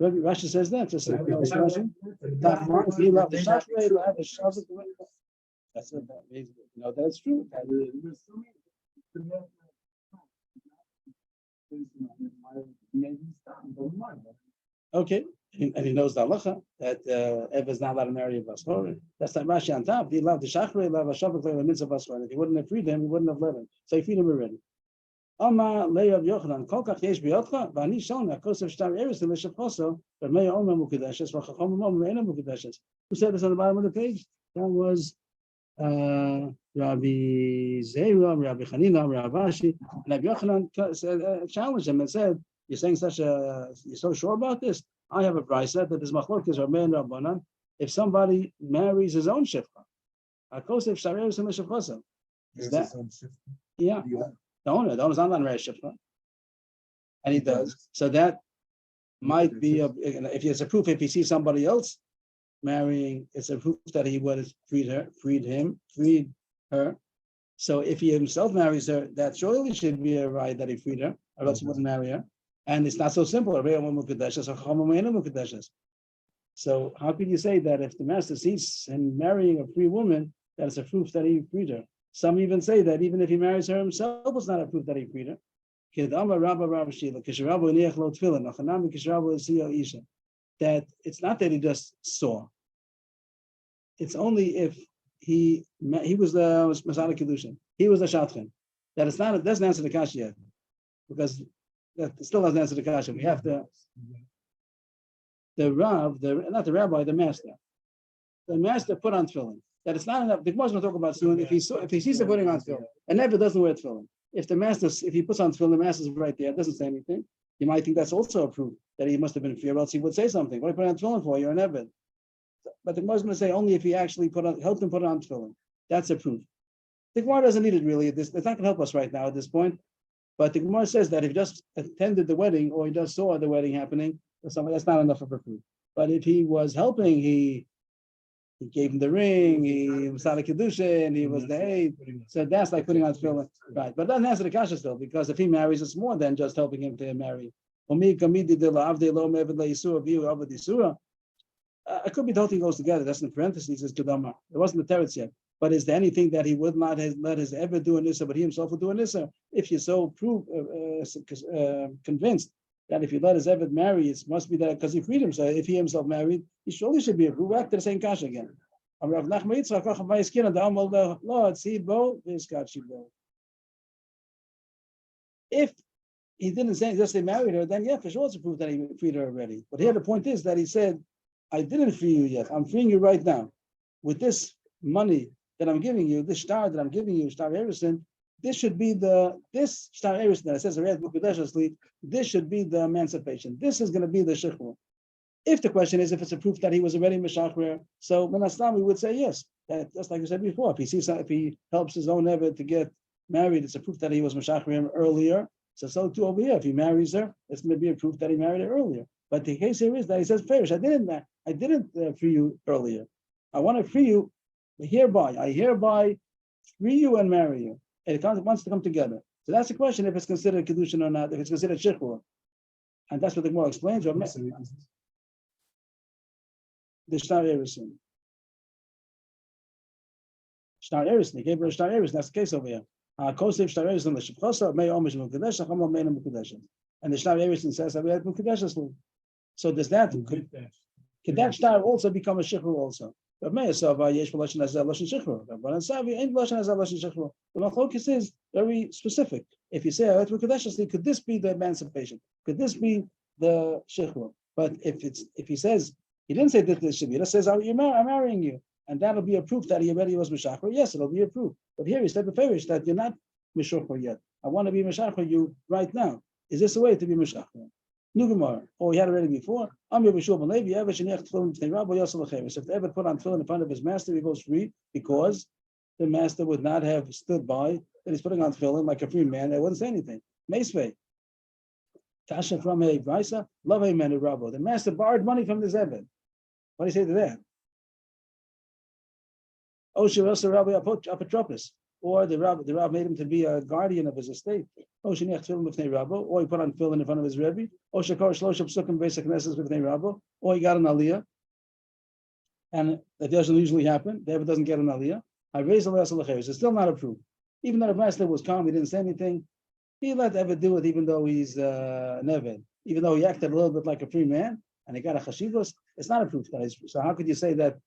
Rashi says that. Just like Rashi. That's it. No, that's true. Okay, and he knows the halacha that Ev is not allowed to marry a Baschorin. That's not Rashi on top. He allowed the Shachrei, allowed a Shavak, a mitzvah Baschorin. If he wouldn't have freed him, he wouldn't have let him. So he freed him already. Ama Le'av Yochanan, Kol Kach Yesh B'Yotcha, V'ani Shon HaKosev Shtar Eretz L'Shav Choso, V'Mei Omer Mukadeshes, V'Chachom Omer Eina Mukadeshes. Who said this on the bottom of the page? That was Rabbi Zera, Rabbi Chanina, Rabbi Ashi. And Rabbi Yochanan challenged him and said, "You're saying you're so sure about this? I have a brisa that is machlokes Rabbi and Rabbanan. If somebody marries his own shifcha, HaKosev Shtar Eretz L'Shav Choso. Is that? Yeah. The owner's not allowed to marry shifcha, and he does. So that might be if it's a proof. If he sees somebody else marrying, it's a proof that he would have freed her. So if he himself marries her, that surely should be a right that he freed her, or else he wouldn't marry her. And it's not so simple. So how could you say that if the master sees him marrying a free woman, that is a proof that he freed her? Some even say that even if he marries her himself, it's not a proof that he freed her. That it's not that he just saw. It's only if he was the Masada Kedushin. He was the Shatrin. That it's not, it doesn't answer the kasha yet. Because that still doesn't answer the kasha. We have to, the Rav, not the rabbi, the master. The master put on tefillin. That it's not enough. The Gemara is going to talk about soon. If he sees him putting on tefillin, and never doesn't wear tefillin. If he puts on tefillin, the master's right there, doesn't say anything. You might think that's also a proof that he must have been free, or else he would say something. What are you putting on tefillin for? You're an Eved. But the Gemara is going to say only if he actually helped him put on tefillin. That's a proof. The Gemara doesn't need it really. It's not going to help us right now at this point. But the Gemara says that if he just attended the wedding or he just saw the wedding happening, that's not enough of a proof. But if he was helping, he gave him the ring, he was Sada Kedusha, and he was the aid. So that's like putting on tefillin. Right. But it doesn't answer the kasha still, because if he marries, it's more than just helping him to marry. It could be the whole thing goes together. That's in the parentheses, is Kedama. It wasn't the teretz yet. But is there anything that he would not let his ever do an Issa, but he himself would do an Issa? If you're so convinced that if you let his Eved marry, it must be that because he freed himself. If he himself married, he surely should be a proof. Back to the same kasha again. Rav Nachman Yitzchak, Kach Ma'iskin, the Amal Lord, Sibo, Vizkachibo. If he didn't say just they married her, then yeah, for sure it's a proof that he freed her already. But here the point is that he said, I didn't free you yet. I'm freeing you right now. With this money that I'm giving you, this star that I'm giving you, Star Harrison, this should be this Star Harrison that it says this should be the emancipation. This is going to be the shechur. If the question is if it's a proof that he was already Meshachrer, so Menaslam we would say yes. That, just like you said before, if he helps his own Eved to get married, it's a proof that he was Meshachrer earlier. So too over here, if he marries her, it's going to be a proof that he married her earlier. But the case here is that he says, Perish, I didn't free you earlier. I want to free you hereby. I hereby free you and marry you. And it wants to come together. So that's the question if it's considered Kedushin or not, if it's considered Shechur. And that's what the Gemara explains. The Shtar Erison. Shtar Erison, he gave her a Shtar Erison, that's the case over here. Kosev Shtar Erison, the Shepchosa, May Omish Mukadesh, Chama May Mukadesh. And the Shtar Erison says, I had Mukadesh. So does that, could that Shtar also become a Shechur also? But May Sava, Yesh Lashon Azal Lashon Shechur. But on Savi, ain't Lashon Azal Lashon Shechur. The Machlokes is very specific. If you say, I had Mukadesh, could this be the emancipation? Could this be the Shechur? But if he says, he didn't say that this should be. It says, I'm marrying you. And that'll be a proof that he already was Meshachar. Yes, it'll be a proof. But here he said the Farish that you're not Meshachar yet. I want to be Meshachar you right now. Is this a way to be Meshachar? Nugamar. Oh, he had already before. If the Eved put on tefillin in front of his master, he goes free because the master would not have stood by that he's putting on tefillin like a free man. They wouldn't say anything. Meisvei. Tasha from a Brisa, love a man Rabbo. The master borrowed money from this Eved. What do you say to that? Or the Rab made him to be a guardian of his estate. Or he put on tefillin in front of his Rebbe. Or he got an aliyah. And that doesn't usually happen. The Rebbe doesn't get an aliyah. It's still not a proof. Even though the master was calm, he didn't say anything. He let Eved do it, even though he's an Eved. Even though he acted a little bit like a free man, and he got a chashivos, it's not a proof that he's. So how could you say that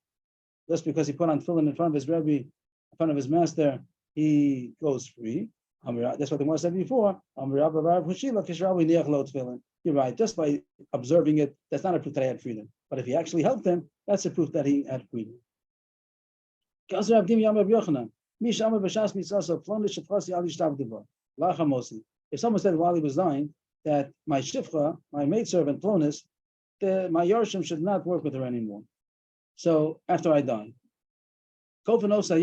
just because he put on tefillin in front of his Rebbe, in front of his master, he goes free? That's what the Gemara said before. You're right. Just by observing it, that's not a proof that he had freedom. But if he actually helped him, that's a proof that he had freedom. If someone said while he was dying that my shifcha, my maidservant Plonis, my Yorshim should not work with her anymore. So after I die, so he forced the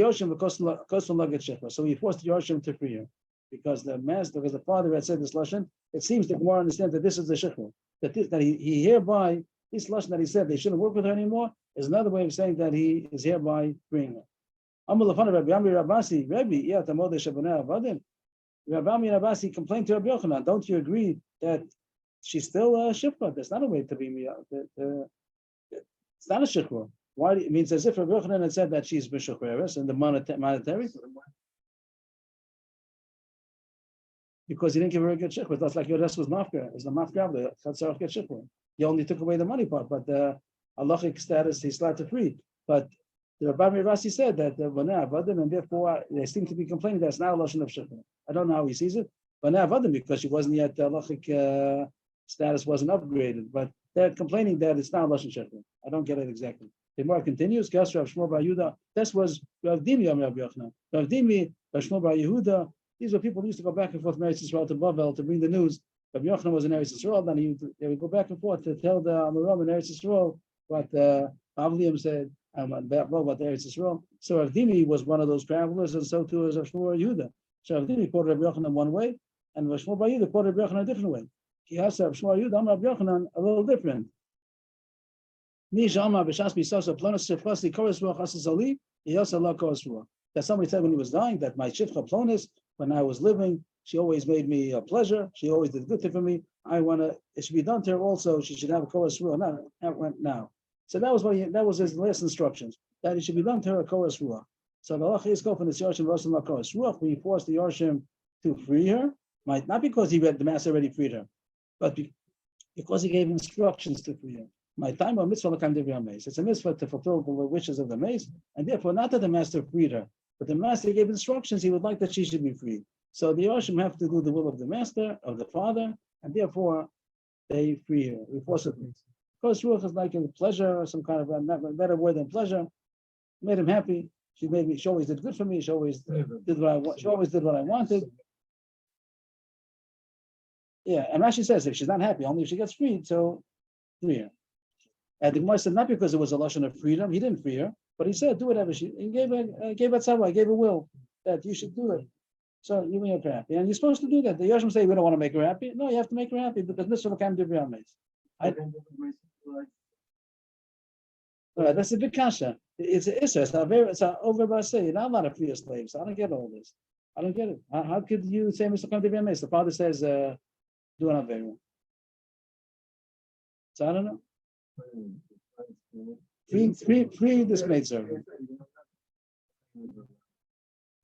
Yorshim to free her because the father had said this lashon. It seems that more understand that this is the shechur, that he hereby this lashon that he said they shouldn't work with her anymore is another way of saying that he is hereby freeing her. Rabbi Rabasi complained to Rabbi Yochanan, don't you agree that she's still a shifra? That's not a way to be it's not a shikra. Why? It means as if Rabbi Yochanan had said that she's b'shukreres and the monetary, because he didn't give her a good shikra. That's like your rest was mafka. It's the mafka of the chatzarach get shikra. He only took away the money part, but the halachic status he's allowed to free. But the Rabbi Rasi said that and therefore they seem to be complaining that's not a lashon of shikra. I don't know how he sees it, but now because she wasn't yet halachic status wasn't upgraded, but they're complaining that it's not lashon shikra. I don't get it exactly. The more continues, Gas Rav Shmuel Bar Yehuda. This was Rav Dimi Am Rav Yochanan. Rav Dimi, Rav Shmuel Bar Yehuda. These were people who used to go back and forth from Eretz Yisrael to Bavel to bring the news. Rav Yochanan was in Eretz Yisrael, then they would go back and forth to tell the Amoram in Eretz Yisrael what Avliam said and what the Eretz Yisrael. So Rav Dimi was one of those travelers, and so too was Rav Shmuel Bar Yehuda. So Rav Dimi quoted Rav Yochanan one way, and Rav Shmuel Bar Yehuda quoted Rav Yochanan a different way. He has Rav Shmuel Bar Yehuda and Rav Yochanan a little different. That somebody said when he was dying that my shifcha plonis, when I was living, she always made me a pleasure. She always did good thing for me. It should be done to her also. She should have a koras ruach now. So that was his last instructions, that it should be done to her a koras ruach. So the halacha is called from the Yorshim Rosan la koras ruach. We forced the Yorshim to free her, not because the master already freed her, but because he gave instructions to free her. My time of mitzvah l'kam divrei mace. It's a mitzvah to fulfill the wishes of the mace, and therefore not that the master freed her, but the master gave instructions. He would like that she should be freed. So the Yoshim have to do the will of the master, of the father, and therefore they free her. We force it. Because ruach is like a pleasure, or some kind of a better word than pleasure. Made him happy. She made me. She always did good for me. She always did what I want. She always did what I wanted. Yeah, and Rashi says if she's not happy, only if she gets freed. So free her. And the Gemara said not because it was a lashon of freedom. He didn't free her, but he said do whatever she. He gave her tzava, gave her will that you should do it. So you make her happy, and you're supposed to do that. The Yoshim say we don't want to make her happy. No, you have to make her happy because mitzvah can't do beyond mace. That's a big kasha. It's an issa. It's a over say. You're not allowed to free a slave. So I don't get all this. I don't get it. How could you say mitzvah can't do beyond mace? The father says do an avera. So I don't know. Free this maid servant.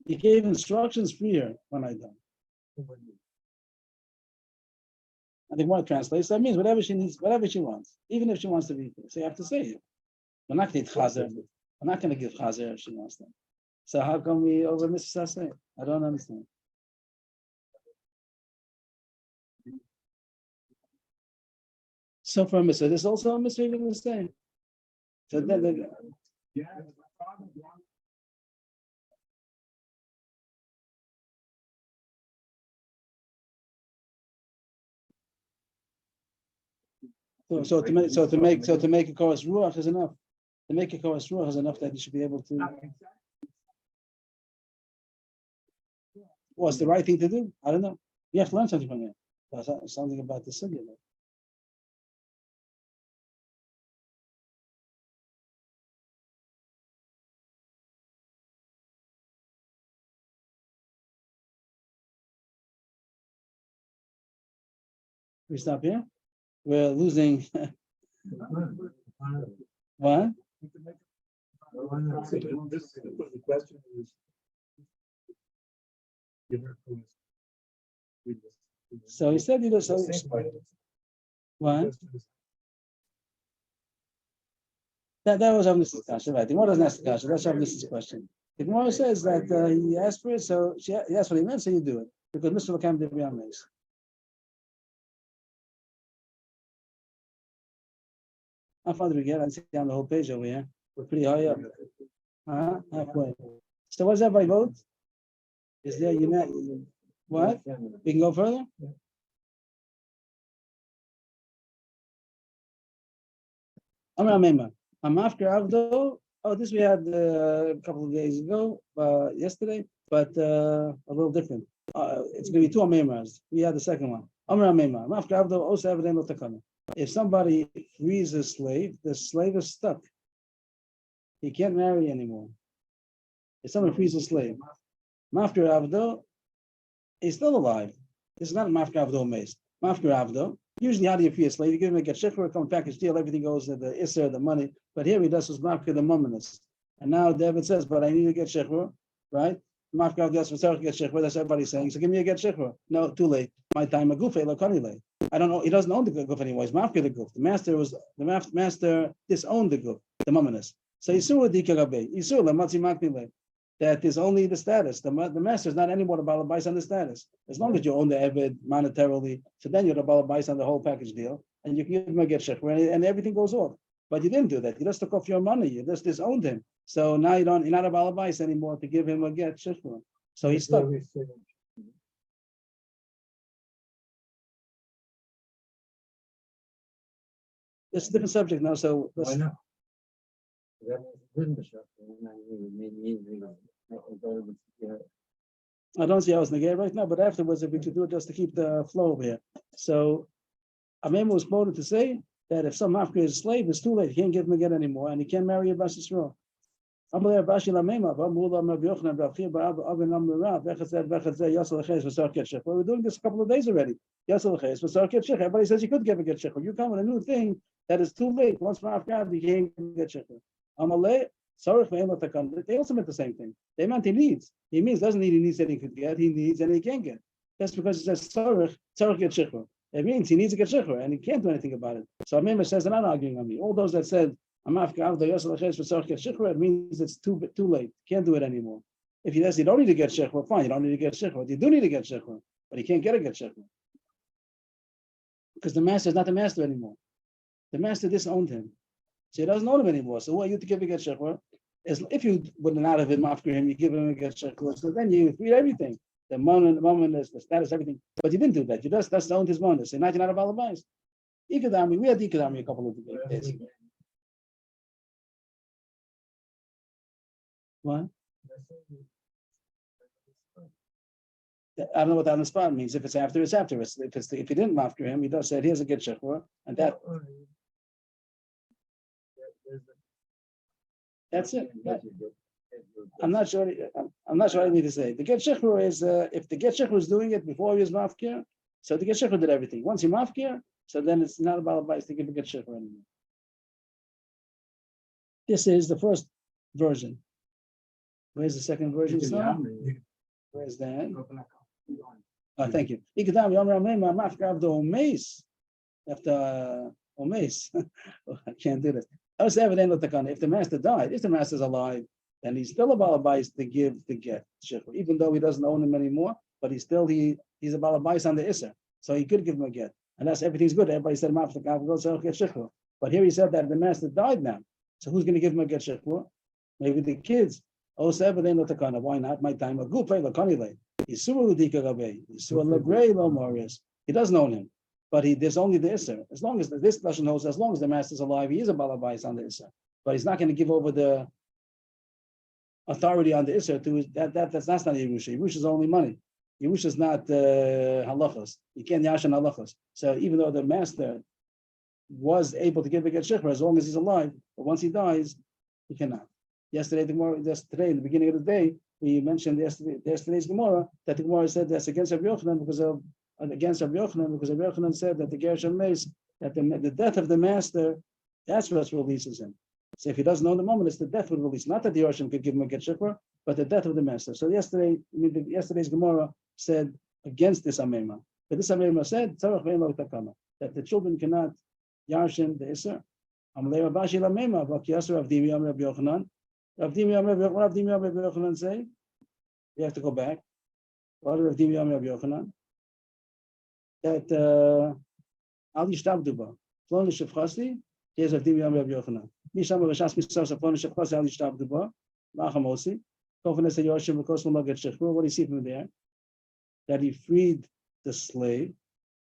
He gave instructions, free her when I done. I think one translates that means whatever she needs, whatever she wants, even if she wants to be free. So you have to say it. We're not going to chazer. We're not going to give chazer if she wants them. So how come we over Mrs. Saseh? I don't understand. So for a mitzvah, this is also a mitzvah you're going to say. So then So to make a chorus ruach is enough. To make a chorus ruach is enough that you should be able to. What's the right thing to do? I don't know. You have to learn something from it. Something about the sugya. We stop here. We're losing. What? The question is. So he said, so what? That was Avnis's question, right? The Gemara doesn't ask the question. That's Avnis's question. The Gemara says that he asked for it, so that's what he meant. So you do it because Mr. Lakam did beyond mace. How far did we get? I see on the whole page over here. We're pretty high up. Halfway. So what's that by vote? Is there what? We can go further? I'm after Avdo. Oh, this we had a couple of days ago, yesterday, but a little different. It's going to be two Amemras. We had the second one. I'm after Avdo. Also, evident takana. If somebody frees a slave, the slave is stuck. He can't marry anymore. If someone frees a slave, Mafkir Avdo, he's still alive. This is not Mafkir Avdo mace. Mafkir Avdo, usually how do you free a slave? You give him a get shechur, come package deal, everything goes to the Isser, the money. But here he does his Mafkir the mominus. And now David says, but I need to get shechur, right? Mafkir Avdo get shechur, that's everybody saying. So give me a get shechur. No, too late. My time a gufe, lakanile. I don't know. He doesn't own the goof anymore. He's mafkir the goof. The master disowned the goof, the mominus. So Yisur dikarabe, Yisur lamatzi maknile. That is only the status. The master is not anymore the balabais on the status. As long as you own the Eved monetarily, so then you're the balabais on the whole package deal, and you can give him a get shechur, and everything goes off. But you didn't do that. You just took off your money. You just disowned him. So now you're not a balabais anymore to give him a get shechur. So he's stuck. It's a different subject now. So Why not? I don't see how it's negated right now, but afterwards, if we could do it just to keep the flow over here. So Amem was quoted to say that if some Mafkir is a slave, it's too late. He can't give him again anymore, and he can't marry a Bas Yisrael. We're doing this a couple of days already. Everybody says you could give a get shechur. You come with a new thing that is too late. Once Mafkir, you can't get shechur. They also meant the same thing. They meant he needs. He means doesn't need, he needs that he could get, he needs and he can't get. That's because it says tzarech get shechur. it means he needs to get shechur, and he can't do anything about it. So Amema says they're not arguing on me. All those that said I'm after Avda Yosel Lachesh for get shechur, it means it's too late. Can't do it anymore. If he says you don't need to get shechur, fine, you don't need to get shechur. You do need to get shechur, but he can't get shechur because the master is not the master anymore. The master disowned him, so he doesn't own him anymore. So who are you to give a get shechur? If you would not have him after him, you give him a get shechur. So then you read everything. The moment, the status, everything. But you didn't do that. You just owned his money. So now you're not a balabais. Ikadami, we had Ikadami a couple of days ago. What? I don't know what that on the spot means. If it's after, it's after. If he didn't after him, he does say here's a get shechur, and that's it. I'm not sure. I'm not sure what I need to say. The get shechur is if the get shechur is doing it before he was mafkir, so the get shechur did everything. Once he mafkir, so then it's not about advice to give a get shechur anymore. This is the first version. Where's the second version? Where's that? Oh, thank you. After Omes, I can't do this. If the master died, if the master's alive, then he's still a balabais to give the get shechur, even though he doesn't own him anymore. But he's a balabais on the isser, so he could give him a get, and that's everything's good. Everybody said get shechur, but here he said that the master died now, so who's going to give him a get shechur? Maybe the kids. Oh, seven they not takana. Why not? My time a good play lakanile. He doesn't own him, but there's only the isser. As long as this lashon knows, as long as the master's alive, he is a balabais on the isser. But he's not going to give over the authority on the isser to that's not Yerusha. Yerusha is only money. Yerusha is not halachas. You can't yashan halachas. So even though the master was able to give a get shechur as long as he's alive, but once he dies, he cannot. Yesterday, in the beginning of the day, we mentioned yesterday's Gemara that the Gemara said that's against Avrohom because Avrohom said that the Gershom Meis, that the death of the master, that's what releases him. So if he doesn't know the moment, it's the death would release. Not that the Yerushalmi could give him a get shechur, but the death of the master. So yesterday's Gemara said against this amema. But this amema said that the children cannot yarshin the iser. Amalei Rabashi lamema v'kiyaser Avdimi Amar Rabbi Yochanan. Avdimi Amar Rabbi Yochanan say. We have to go back. What did Avdimi Amar Rabbi Yochanan? That al yishtabduba flon shefchasi. Here's Avdimi Amar Rabbi Yochanan. Misham v'shas misas flon shefchasi al yishtabduba. Machamosi. Kofanes Yoshim v'kos l'maget shechur. What do you see from there? That he freed the slave.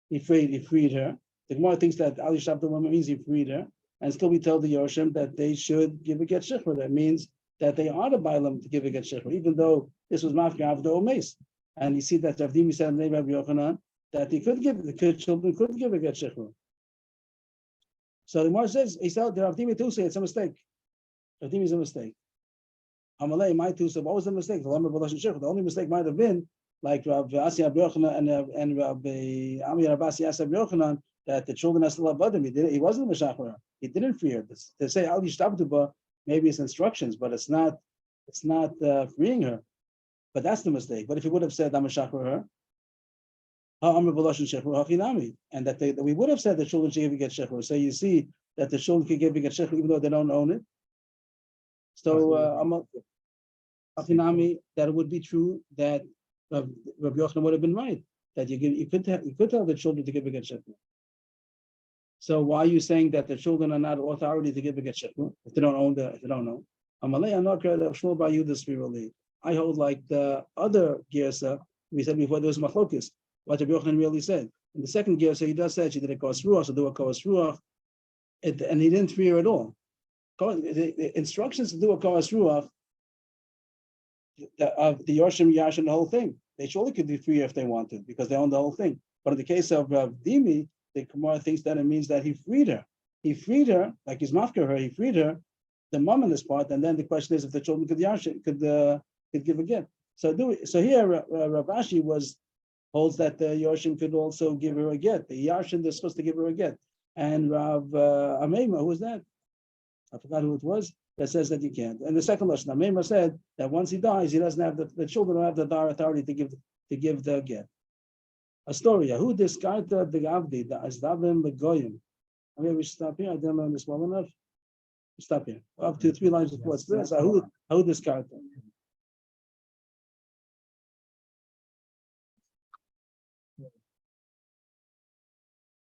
He freed her. The Gemara thinks that al yishtabduba means he freed her. And still we tell the Yoshim that they should give a get shechur. That means that they are the bailam to give a get shechur, even though this was mafka avdo omes. And you see that Avdimi said in the name of Rabbi Yochanan that the children could give a get shechur. So the Gemara says, he said, the Avdimi too say it's a mistake. Avdimi is a mistake. Amalei, my two said, what was the mistake? The only mistake might have been like Rabbi Asi Rabbi Yochanan and Rabbi Ami Rabasi Asi Rabbi Yochanan, that the children are still above him. He wasn't a meshachar. He didn't free her. They say al yishtabduba, maybe it's instructions, but it's not freeing her. But that's the mistake. But if he would have said I'm a shachar her, and that we would have said the children should give a get shechur. So you see that the children can give a get shechur even though they don't own it. So that it would be true that Rabbi Yochanan would have been right, that you could tell the children to give a get shechur. So why are you saying that the children are not authority to give a get shechur if they don't own if they don't know? I hold like the other gersa we said before there was machlokis. What Rabbi Yochanan really said. In the second gersa he does say she did a kos ruach, so do a kos ruach, and he didn't free her at all. The instructions to do a kos ruach of the Yoshim Yashin, the whole thing. They surely could be free if they wanted because they own the whole thing. But in the case of Dimi, the Gemara thinks that it means that he freed her. He freed her, like his mafka her. He freed her, the mom in this part, and then the question is if the children could give a get. So here Rav Ashi holds that the Yoshim could also give her a get. The Yashin is supposed to give her a get, and Rav Amema, who was that? I forgot who it was. That says that you can't. And the second lesson, Amema said that once he dies, he doesn't have the children don't have the authority to give the get. A story. Who discarded the Gavdi, the Azdavim, the Goyim. Okay, we should stop here. I don't learn this well enough. Stop here. Up to 3 lines before it's this. Who discarded them?